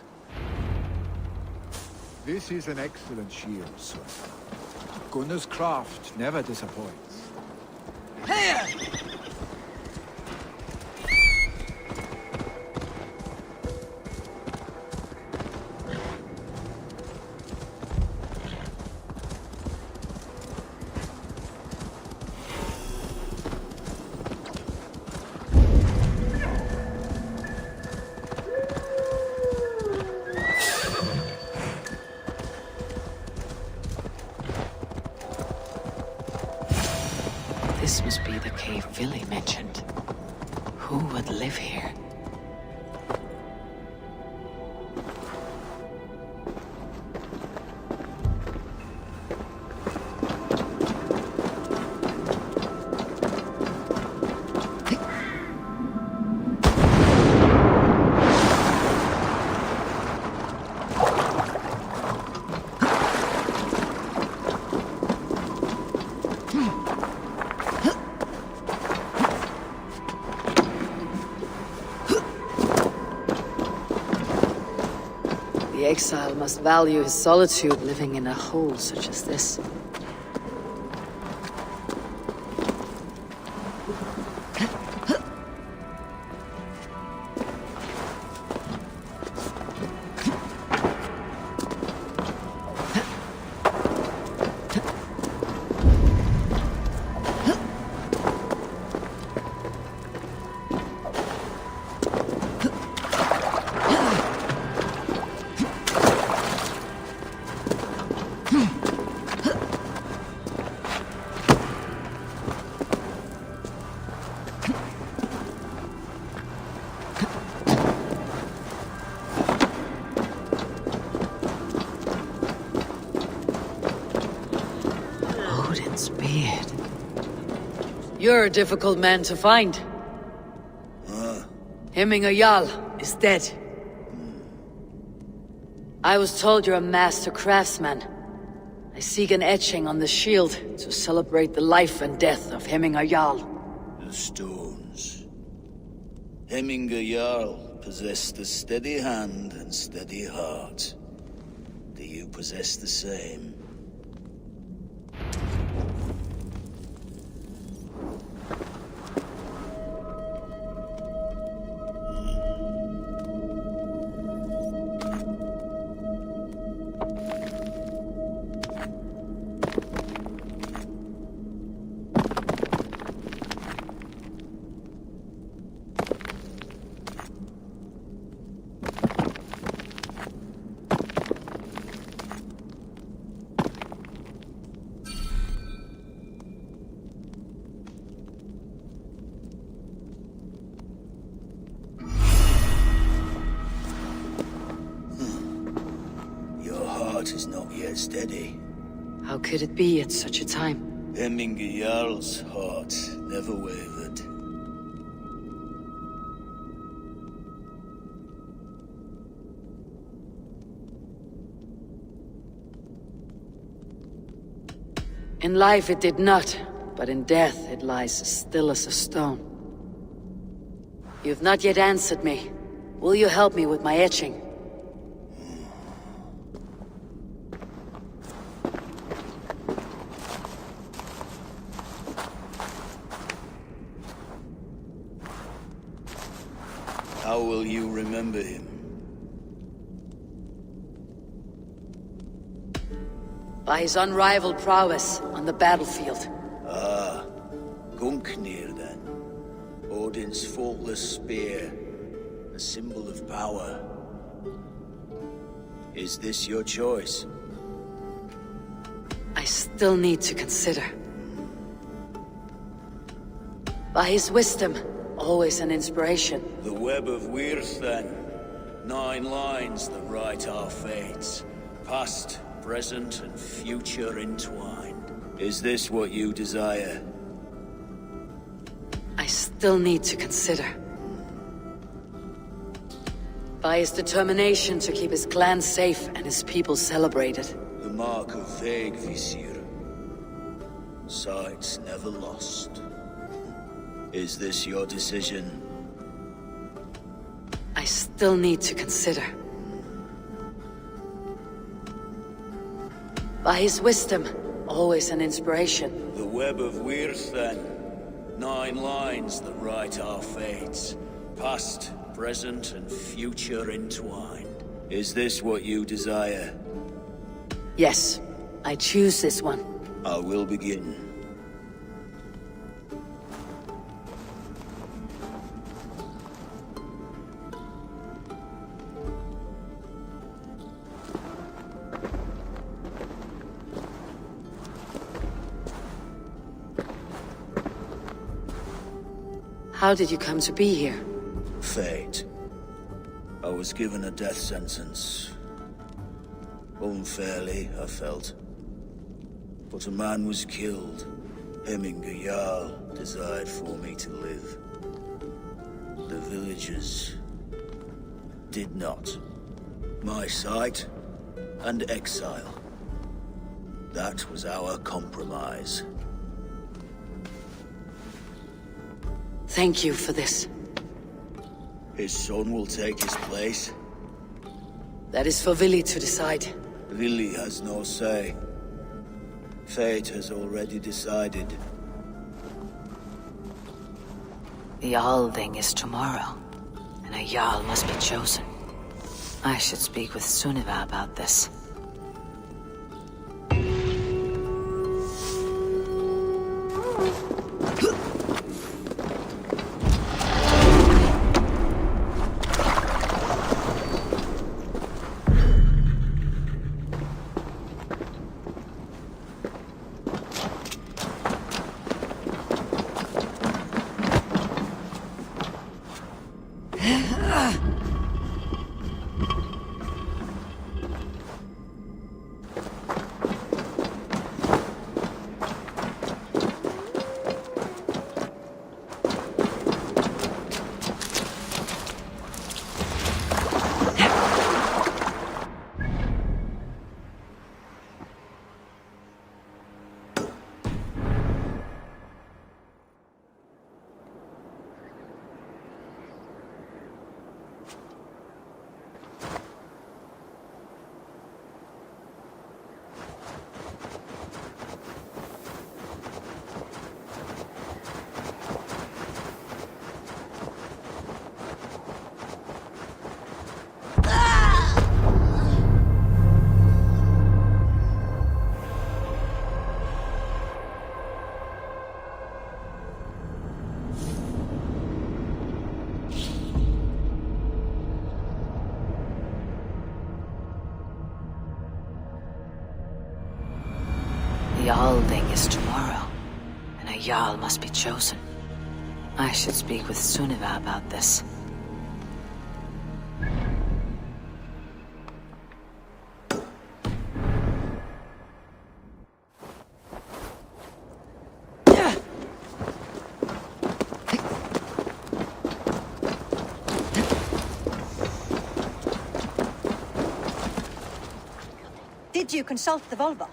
This is an excellent shield, sir. Gunnar's craft never disappoints. Here! This must be the cave Villy mentioned. Who would live here? The exile must value his solitude living in a hole such as this. You're a difficult man to find. Hemminger Jarl is dead. I was told you're a master craftsman. I seek an etching on the shield to celebrate the life and death of Hemminger Jarl. The stones. Hemminger Jarl possessed a steady hand and steady heart. Do you possess the same? Is not yet steady. How could it be at such a time? Hemminger Jarl's heart never wavered. In life it did not, but in death it lies as still as a stone. You've not yet answered me. Will you help me with my etching? How will you remember him? By his unrivaled prowess on the battlefield. Ah, Gungnir then. Odin's faultless spear, a symbol of power. Is this your choice? I still need to consider. By his wisdom, always an inspiration. The web of Wirth then. 9 lines that write our fates. Past, present, and future entwined. Is this what you desire? I still need to consider. By his determination to keep his clan safe and his people celebrated. The mark of Vegvisir. Sights never lost. Is this your decision? I still need to consider. By his wisdom, always an inspiration. The web of Wirth then. 9 lines that write our fates. Past, present, and future entwined. Is this what you desire? Yes, I choose this one. I will begin. How did you come to be here? Fate. I was given a death sentence. Unfairly, I felt. But a man was killed. Hemminger Jarl desired for me to live. The villagers did not. My sight and exile. That was our compromise. Thank you for this. His son will take his place. That is for Vili to decide. Vili has no say. Fate has already decided. The Althing is tomorrow, and a Jarl must be chosen. I should speak with Sunniva about this. The Althing is tomorrow, and a Jarl must be chosen. I should speak with Sunniva about this. Did you consult the Volva?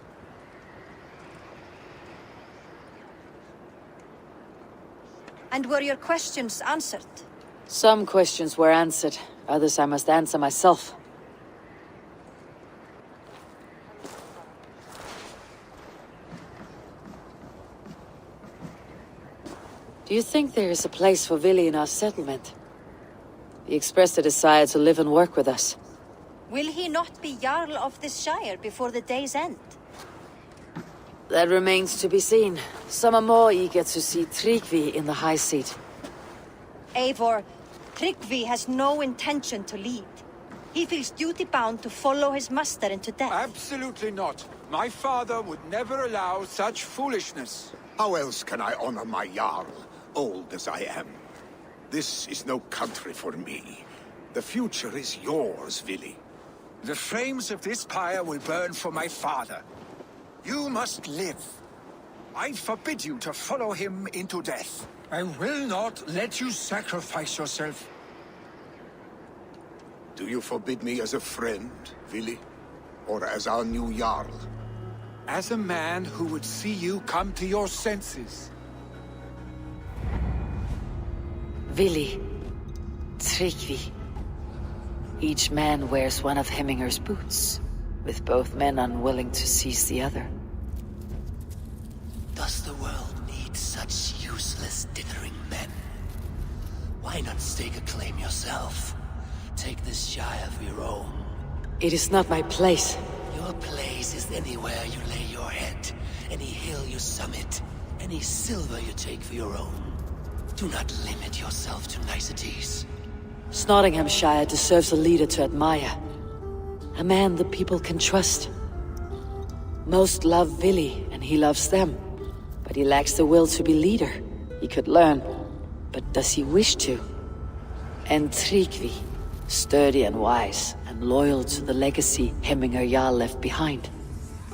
And were your questions answered? Some questions were answered, others I must answer myself. Do you think there is a place for Vili in our settlement? He expressed a desire to live and work with us. Will he not be Jarl of this Shire before the day's end? That remains to be seen. Some are more eager to see Tryggvi in the high seat. Eivor, Tryggvi has no intention to lead. He feels duty-bound to follow his master into death. Absolutely not. My father would never allow such foolishness. How else can I honor my Jarl, old as I am? This is no country for me. The future is yours, Vili. The flames of this pyre will burn for my father. You must live. I forbid you to follow him into death. I will not let you sacrifice yourself. Do you forbid me as a friend, Vili? Or as our new Jarl? As a man who would see you come to your senses. Vili, Tryggvi. Each man wears one of Hemminger's boots, with both men unwilling to seize the other. Does the world need such useless, dithering men? Why not stake a claim yourself? Take this Shire of your own. It is not my place. Your place is anywhere you lay your head, any hill you summit, any silver you take for your own. Do not limit yourself to niceties. Snotinghamscire deserves a leader to admire. A man the people can trust. Most love Vili, and he loves them. But he lacks the will to be leader. He could learn, but does he wish to? And Tryggvi, sturdy and wise, and loyal to the legacy Hemminger Jarl left behind.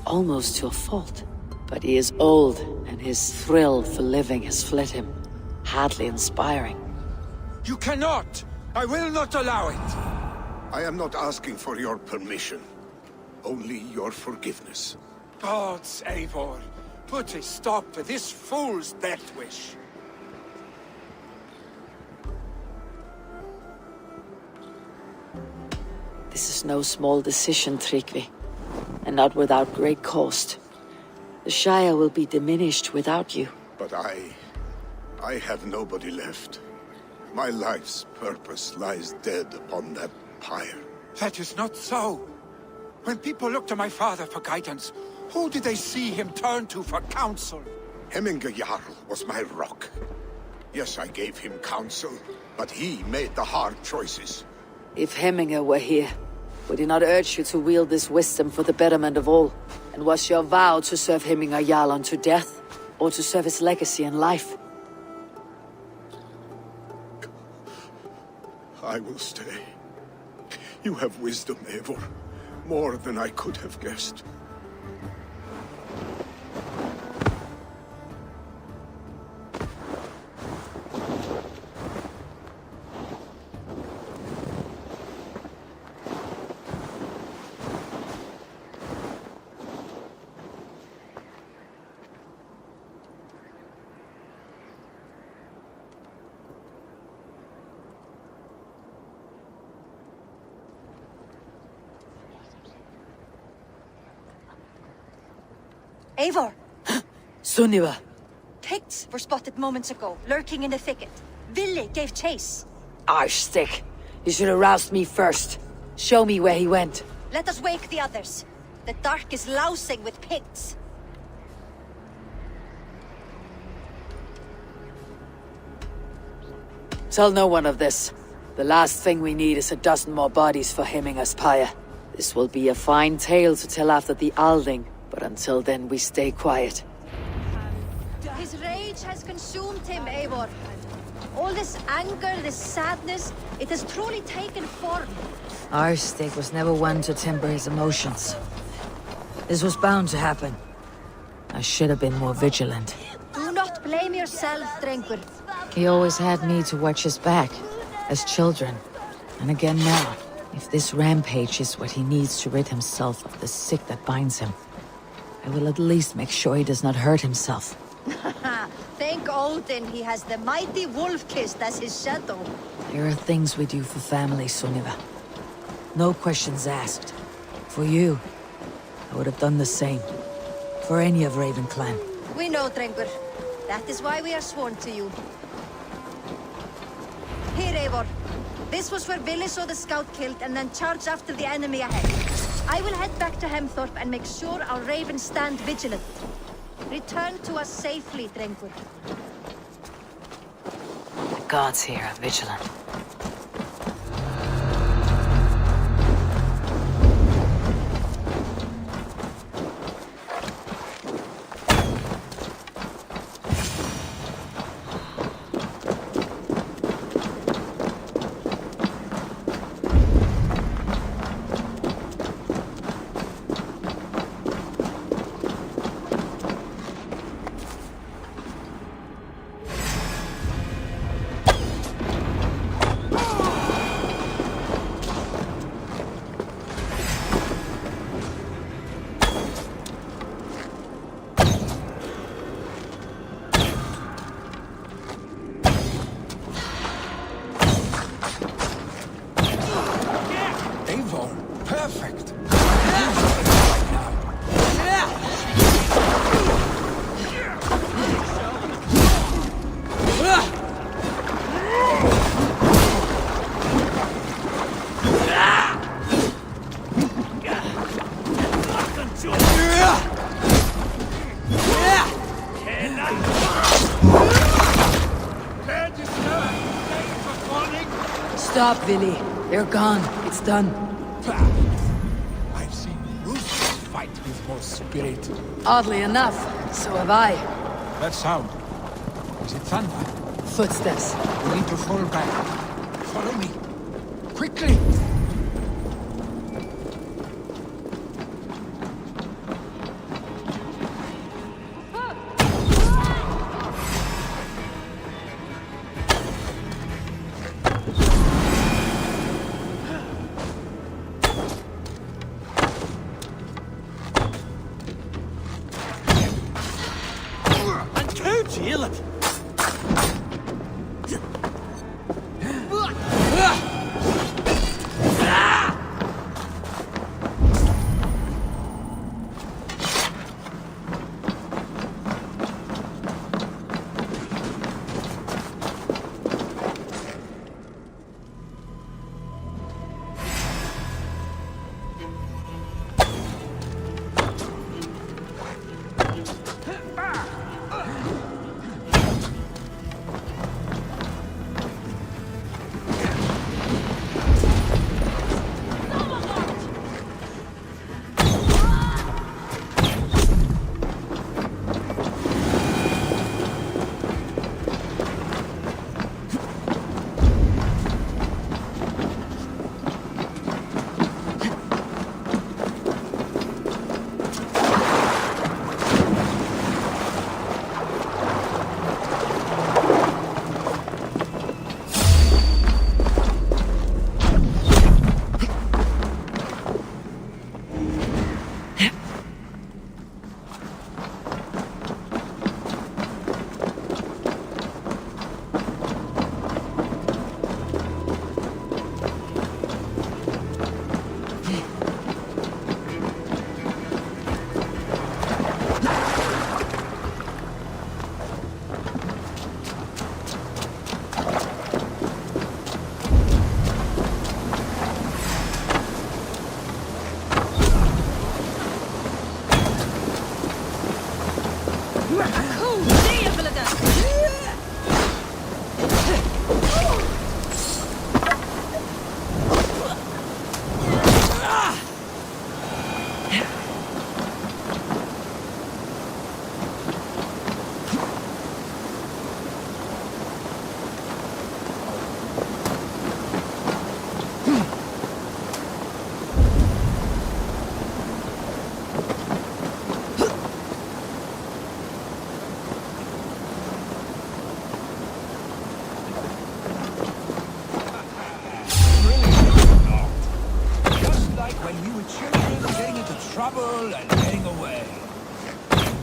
Almost to a fault. But he is old, and his thrill for living has fled him. Hardly inspiring. You cannot! I will not allow it! I am not asking for your permission. Only your forgiveness. Gods, Eivor, put a stop to this fool's death wish. This is no small decision, Tryggvi. And not without great cost. The Shire will be diminished without you. But I have nobody left. My life's purpose lies dead upon that pyre. That is not so. When people look to my father for guidance, who did they see him turn to for counsel? Hemminger Jarl was my rock. Yes, I gave him counsel, but he made the hard choices. If Hemminger were here, would he not urge you to wield this wisdom for the betterment of all? And was your vow to serve Hemminger Jarl unto death, or to serve his legacy in life? I will stay. You have wisdom, Eivor. More than I could have guessed. Eivor! Sunniva! Picts were spotted moments ago, lurking in the thicket. Vili gave chase. Arshstick! You should have roused me first. Show me where he went. Let us wake the others. The dark is lousing with Picts. Tell no one of this. The last thing we need is a dozen more bodies for Hemminger's pyre. This will be a fine tale to tell after the Alding, but until then we stay quiet. His rage has consumed him, Eivor. All this anger, this sadness, it has truly taken form. Arshstick was never one to temper his emotions. This was bound to happen. I should have been more vigilant. Do not blame yourself, Drengur. He always had me to watch his back, as children. And again now, if this rampage is what he needs to rid himself of the sick that binds him, I will at least make sure he does not hurt himself. Thank Odin he has the mighty Wolf-Kissed as his shadow. There are things we do for family, Sunniva. No questions asked. For you, I would have done the same. For any of Raven Clan. We know, Drengur. That is why we are sworn to you. Here, Eivor. This was where Willi saw the scout killed and then charged after the enemy ahead. I will head back to Hemthorpe and make sure our ravens stand vigilant. Return to us safely, Drengr. The gods here are vigilant. Perfect. Stop, Willi. They're gone. It's done. I've seen roosters fight with more spirit. Oddly enough, so have I. That sound. Is it thunder? Footsteps. We need to fall back. Follow me. Quickly!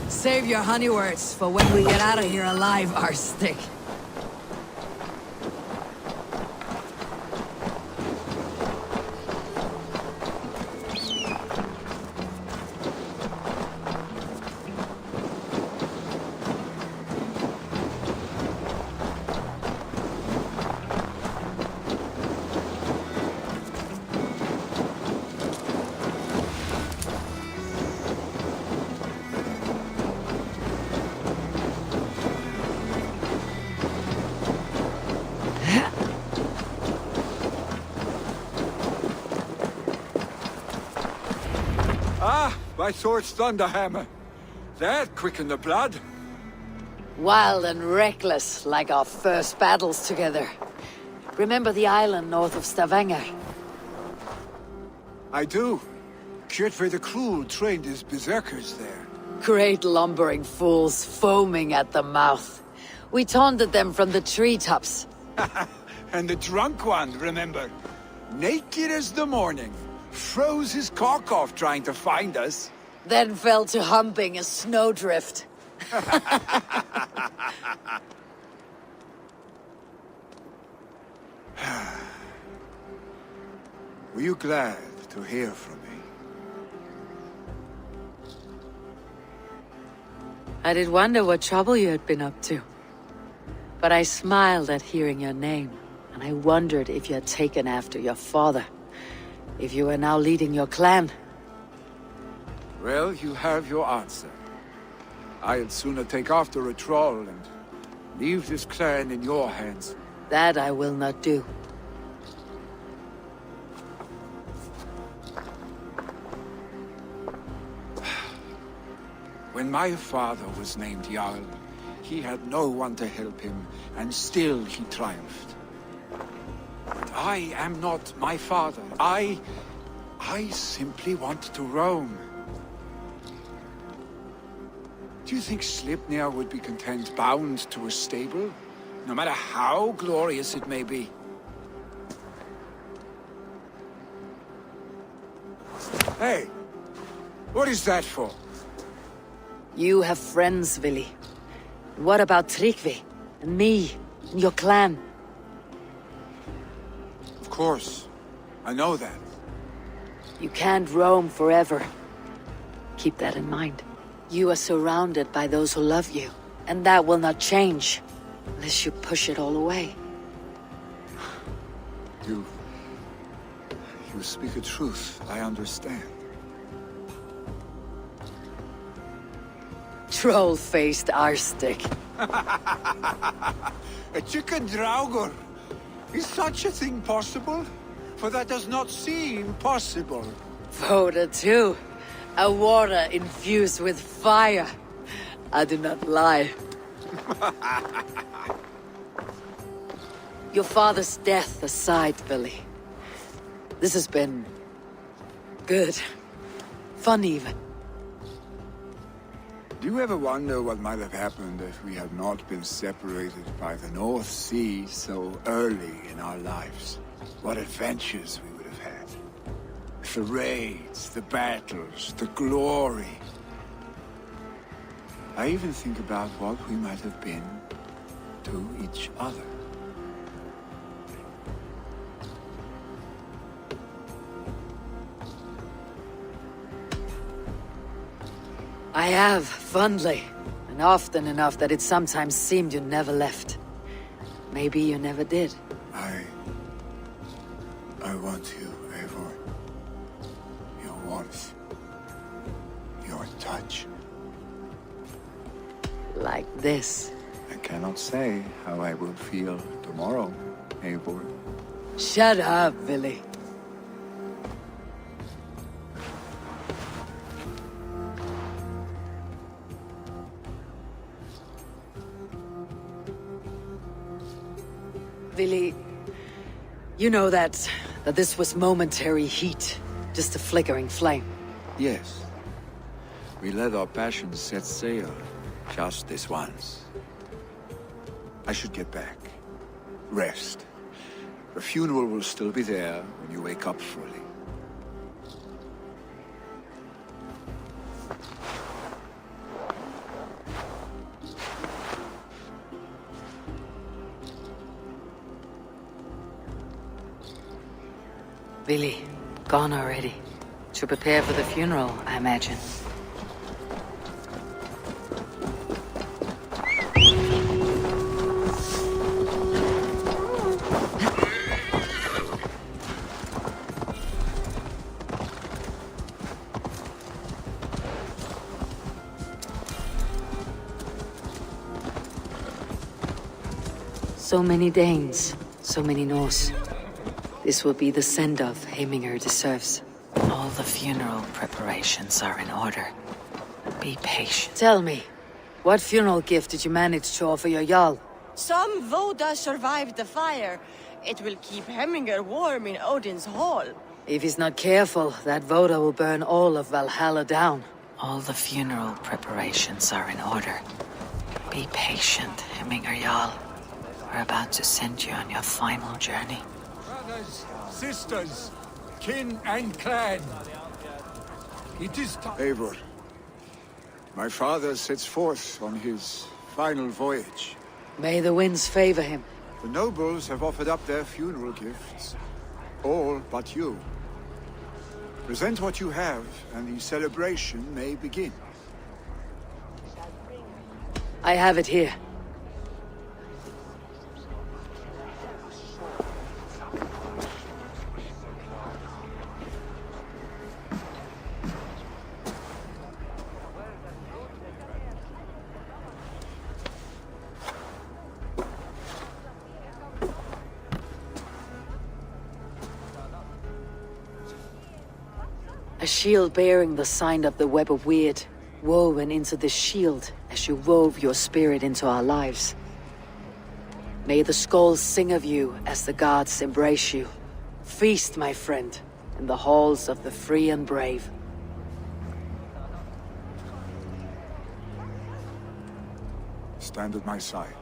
Save your honey words for when we get out of here alive, Arstick. my sword's thunderhammer. That quickened the blood. Wild and reckless, like our first battles together. Remember the island north of Stavanger? I do. Kjotve the Cruel trained his berserkers there. Great lumbering fools, foaming at the mouth. We taunted them from the treetops. And the drunk one, remember? Naked as the morning. Froze his cock off trying to find us. Then fell to humping a snowdrift. Were you glad to hear from me? I did wonder what trouble you had been up to. But I smiled at hearing your name, and I wondered if you had taken after your father. If you were now leading your clan. Well, you have your answer. I'd sooner take after a troll and leave this clan in your hands. That I will not do. When my father was named Jarl, he had no one to help him, and still he triumphed. But I am not my father. I simply want to roam. Do you think Sleipnir would be content bound to a stable? No matter how glorious it may be? Hey! What is that for? You have friends, Vili. What about Tryggvi? And me? And your clan? Of course. I know that. You can't roam forever. Keep that in mind. You are surrounded by those who love you. And that will not change. Unless you push it all away. You speak a truth. I understand. Troll-faced arstick. A chicken draugur. Is such a thing possible? For that does not seem possible. Voda too. A water infused with fire. I do not lie. Your father's death aside, Billy. This has been... good. Fun even. Do you ever wonder what might have happened if we had not been separated by the North Sea so early in our lives? What adventures we would have had. The raids, the battles, the glory. I even think about what we might have been to each other. I have, fondly. And often enough that it sometimes seemed you never left. Maybe you never did. I want you, Eivor. Your warmth. Your touch. Like this. I cannot say how I will feel tomorrow, Eivor. Shut up, Billy. Billy, you know that this was momentary heat, just a flickering flame. Yes. We let our passions set sail, just this once. I should get back. Rest. The funeral will still be there when you wake up fully. Billy, gone already. To prepare for the funeral, I imagine. So many Danes, so many Norse. This will be the send-off Heminger deserves. All the funeral preparations are in order. Be patient. Tell me, what funeral gift did you manage to offer your Jarl? Some Voda survived the fire. It will keep Hemminger warm in Odin's hall. If he's not careful, that Voda will burn all of Valhalla down. All the funeral preparations are in order. Be patient, Hemminger Jarl. We're about to send you on your final journey. Brothers, sisters, kin and clan. It is time. Eivor, my father sets forth on his final voyage. May the winds favor him. The nobles have offered up their funeral gifts. All but you. Present what you have, and the celebration may begin. I have it here. A shield bearing the sign of the Web of Weird, woven into the shield as you wove your spirit into our lives. May the skulls sing of you as the gods embrace you. Feast, my friend, in the halls of the free and brave. Stand at my side.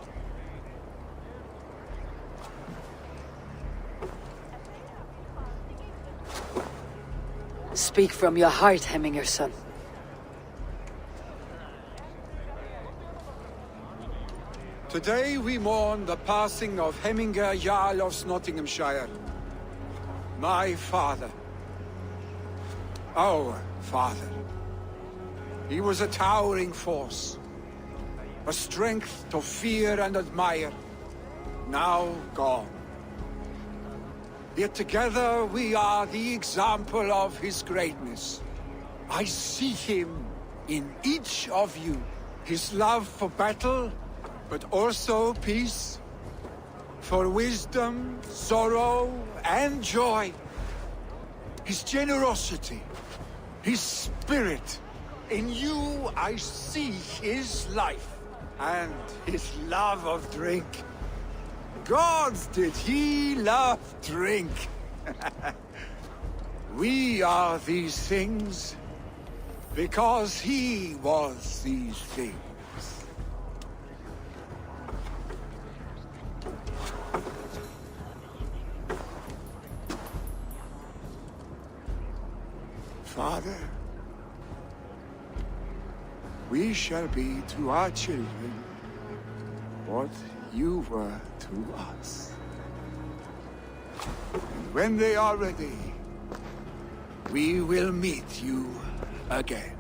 Speak from your heart, Hemminger, son. Today we mourn the passing of Hemminger Jarl of Snotinghamscire. My father. Our father. He was a towering force. A strength to fear and admire. Now gone. Yet together we are the example of his greatness. I see him in each of you. His love for battle, but also peace. For wisdom, sorrow, and joy. His generosity, his spirit. In you I see his life, and his love of drink. Gods, did he love drink! We are these things because he was these things. Father, we shall be to our children what you were to us. And when they are ready, we will meet you again.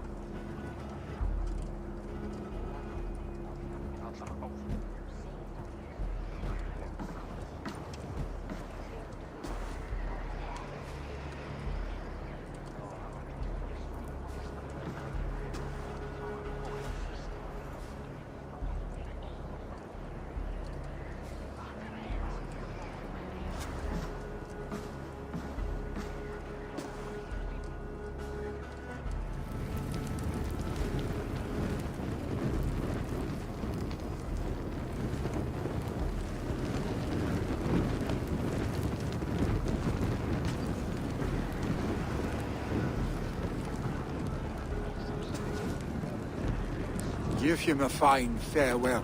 Give him a fine farewell.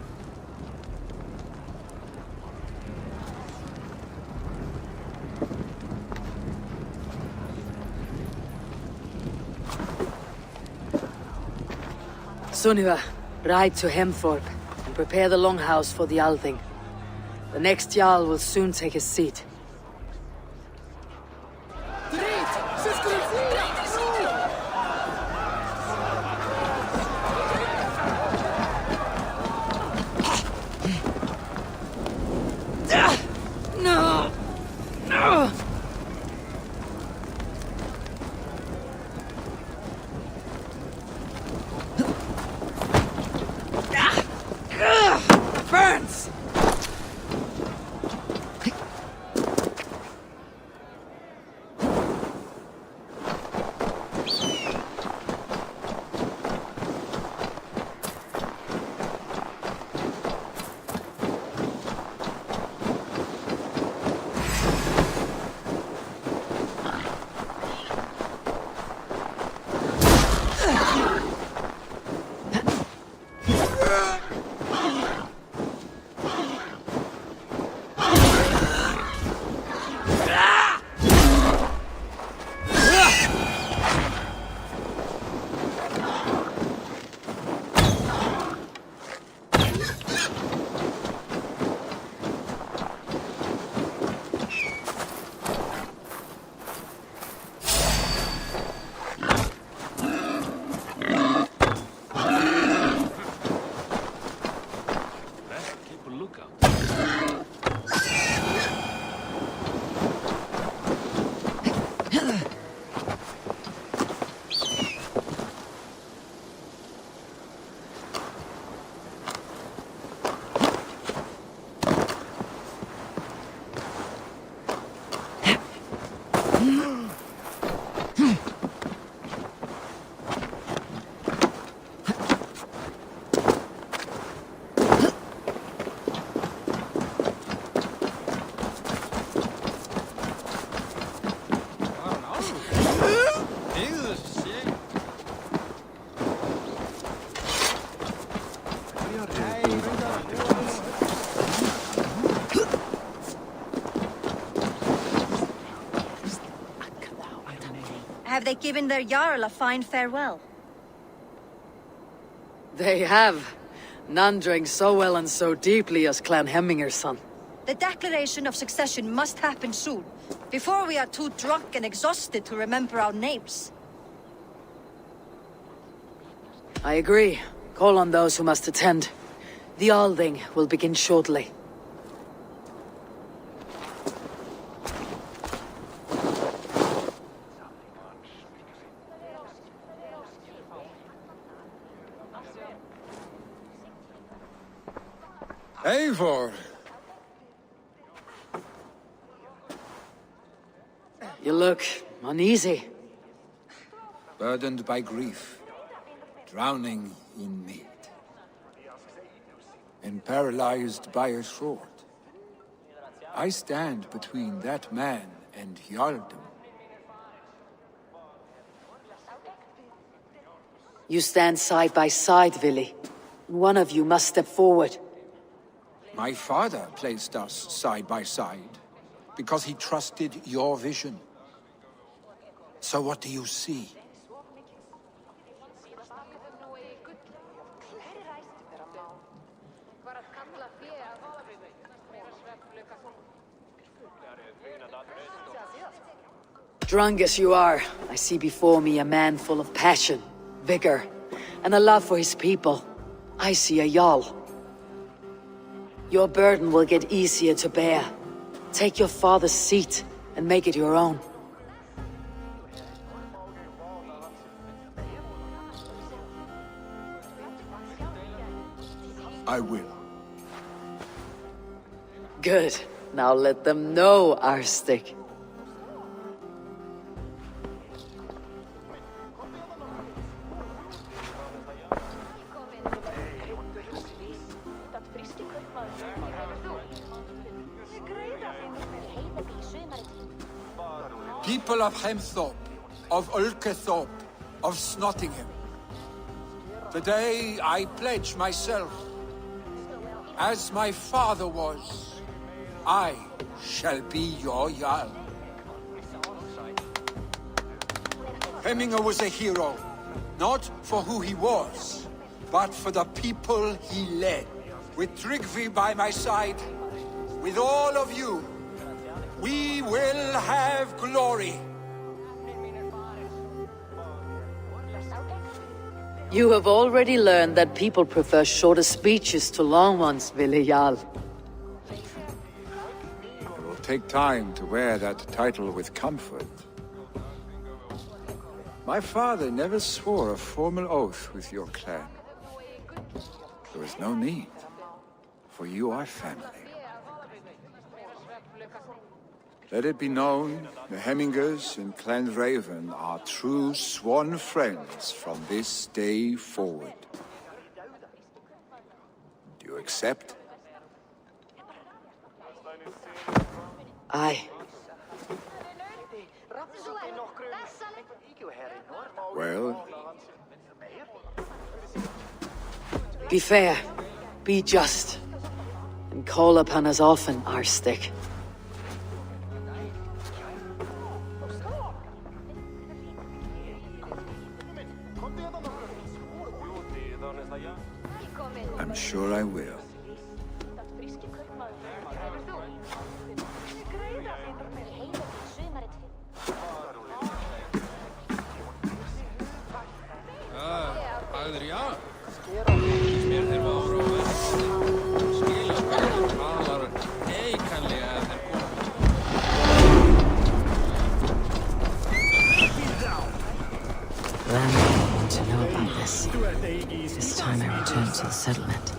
Sunniva, ride to Hemthorpe and prepare the longhouse for the Althing. The next Jarl will soon take his seat. Have they given their Jarl a fine farewell? They have. None drank so well and so deeply as Clan Hemminger's son. The declaration of succession must happen soon, before we are too drunk and exhausted to remember our names. I agree. Call on those who must attend. The Alding will begin shortly. Eivor! You look uneasy. Burdened by grief, drowning in mead, and paralyzed by a sword. I stand between that man and Jarldom. You stand side by side, Vili. One of you must step forward. My father placed us side by side, because he trusted your vision. So what do you see? Drunk as you are, I see before me a man full of passion, vigor, and a love for his people. I see a Jarl. Your burden will get easier to bear. Take your father's seat and make it your own. I will. Good. Now let them know, Arstic. People of Hemthorpe, of Ulkethorpe, of Snotingham. Today I pledge myself. As my father was, I shall be your Jarl. Hemminger was a hero, not for who he was, but for the people he led. With Tryggvi by my side, with all of you, we will have glory. You have already learned that people prefer shorter speeches to long ones, Vili Jarl. It will take time to wear that title with comfort. My father never swore a formal oath with your clan. There is no need, for you are family. Let it be known, the Hemmingers and Clan Raven are true sworn friends from this day forward. Do you accept? Aye. Well? Be fair, be just, and call upon us often, Arstic. I'm sure I will. Landlord want to know about this. This time I return to the settlement.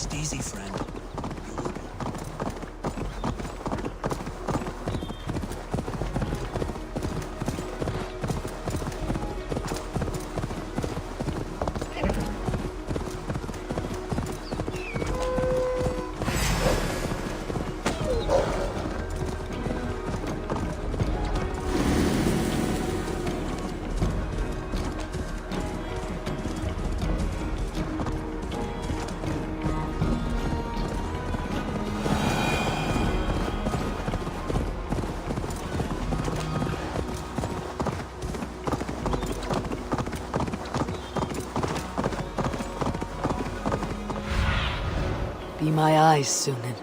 Rest easy, friend. Be my eyes, Sunan.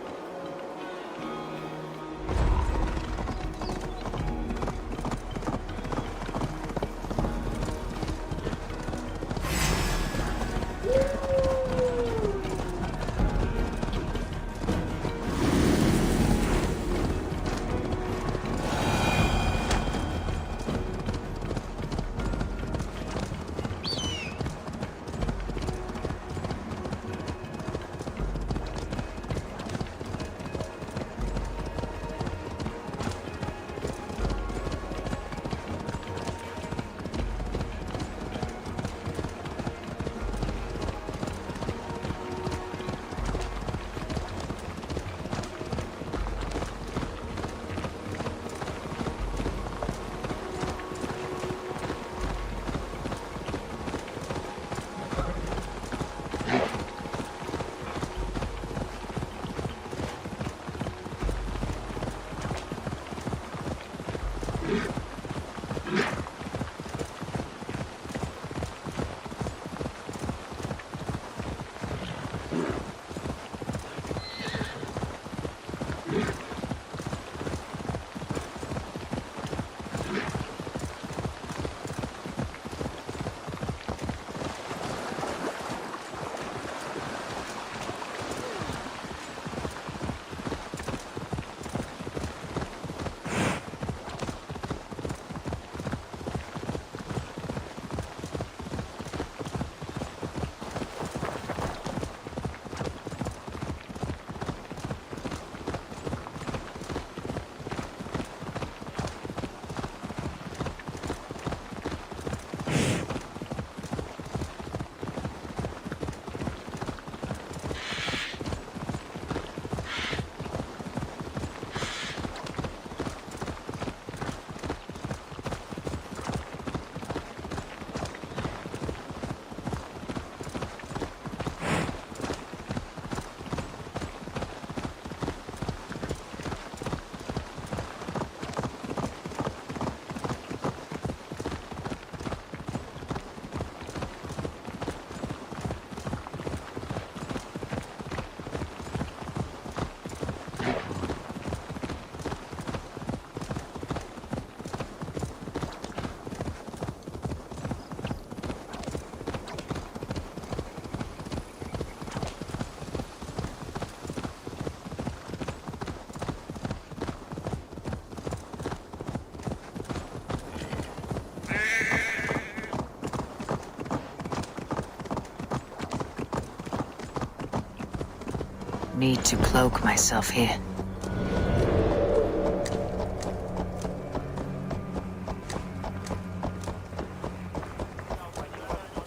Need to cloak myself here.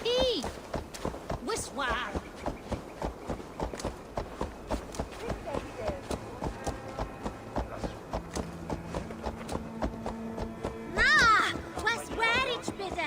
Hey! Wiswar! Na! Was war ich bitte?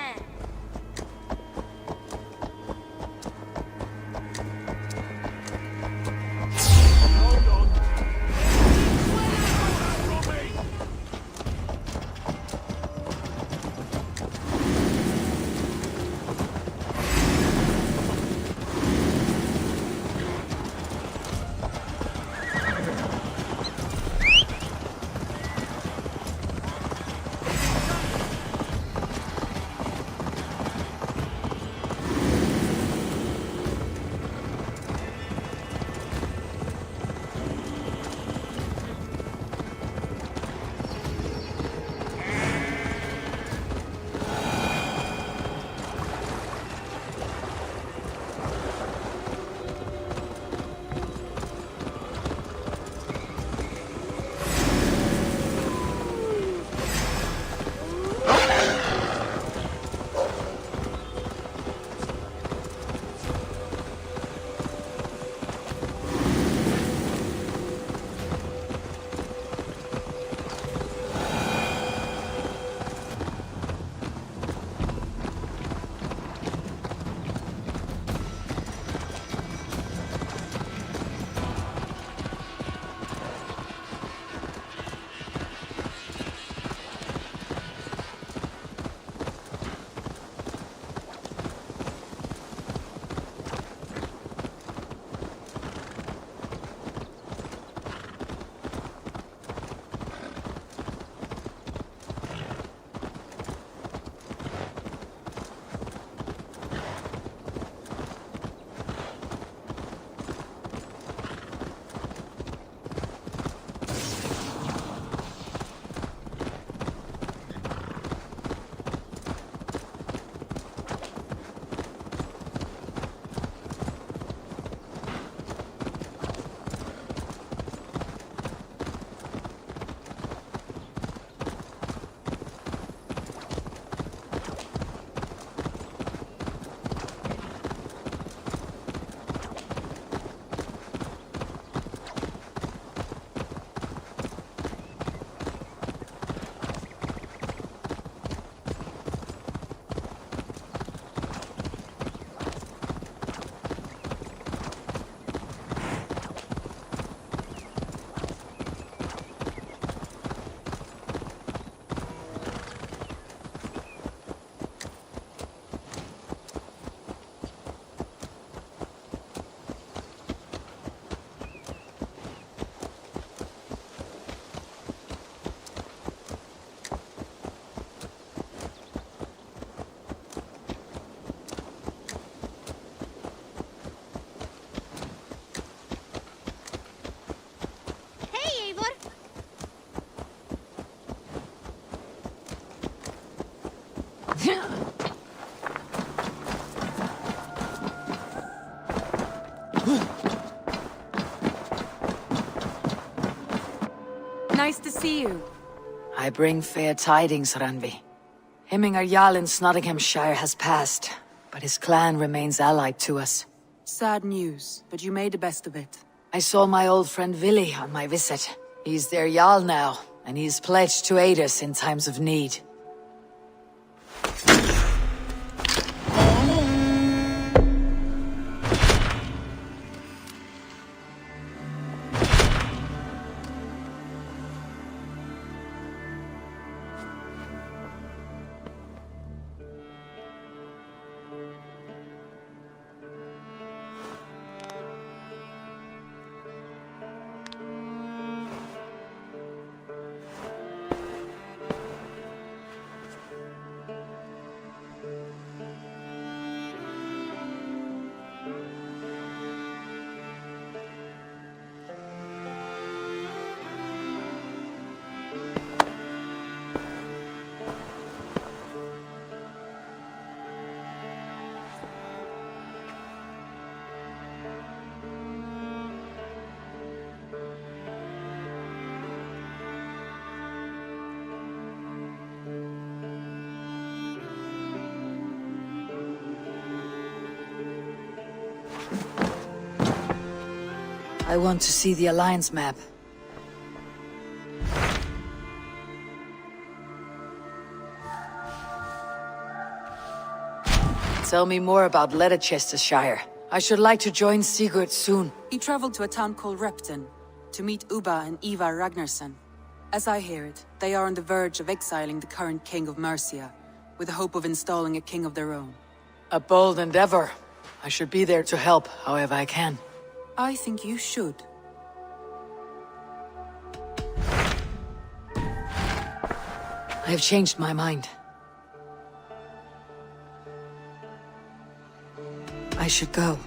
Nice to see you. I bring fair tidings, Randvi. Hemminger Jarl in Snotinghamscire has passed, but his clan remains allied to us. Sad news, but you made the best of it. I saw my old friend Vili on my visit. He's their Jarl now, and he's pledged to aid us in times of need. I want to see the Alliance map. Tell me more about Leicestershire. I should like to join Sigurd soon. He traveled to a town called Repton to meet Ubba and Eva Ragnarsson. As I hear it, they are on the verge of exiling the current king of Mercia, with the hope of installing a king of their own. A bold endeavor. I should be there to help, however I can. I think you should. I have changed my mind. I should go.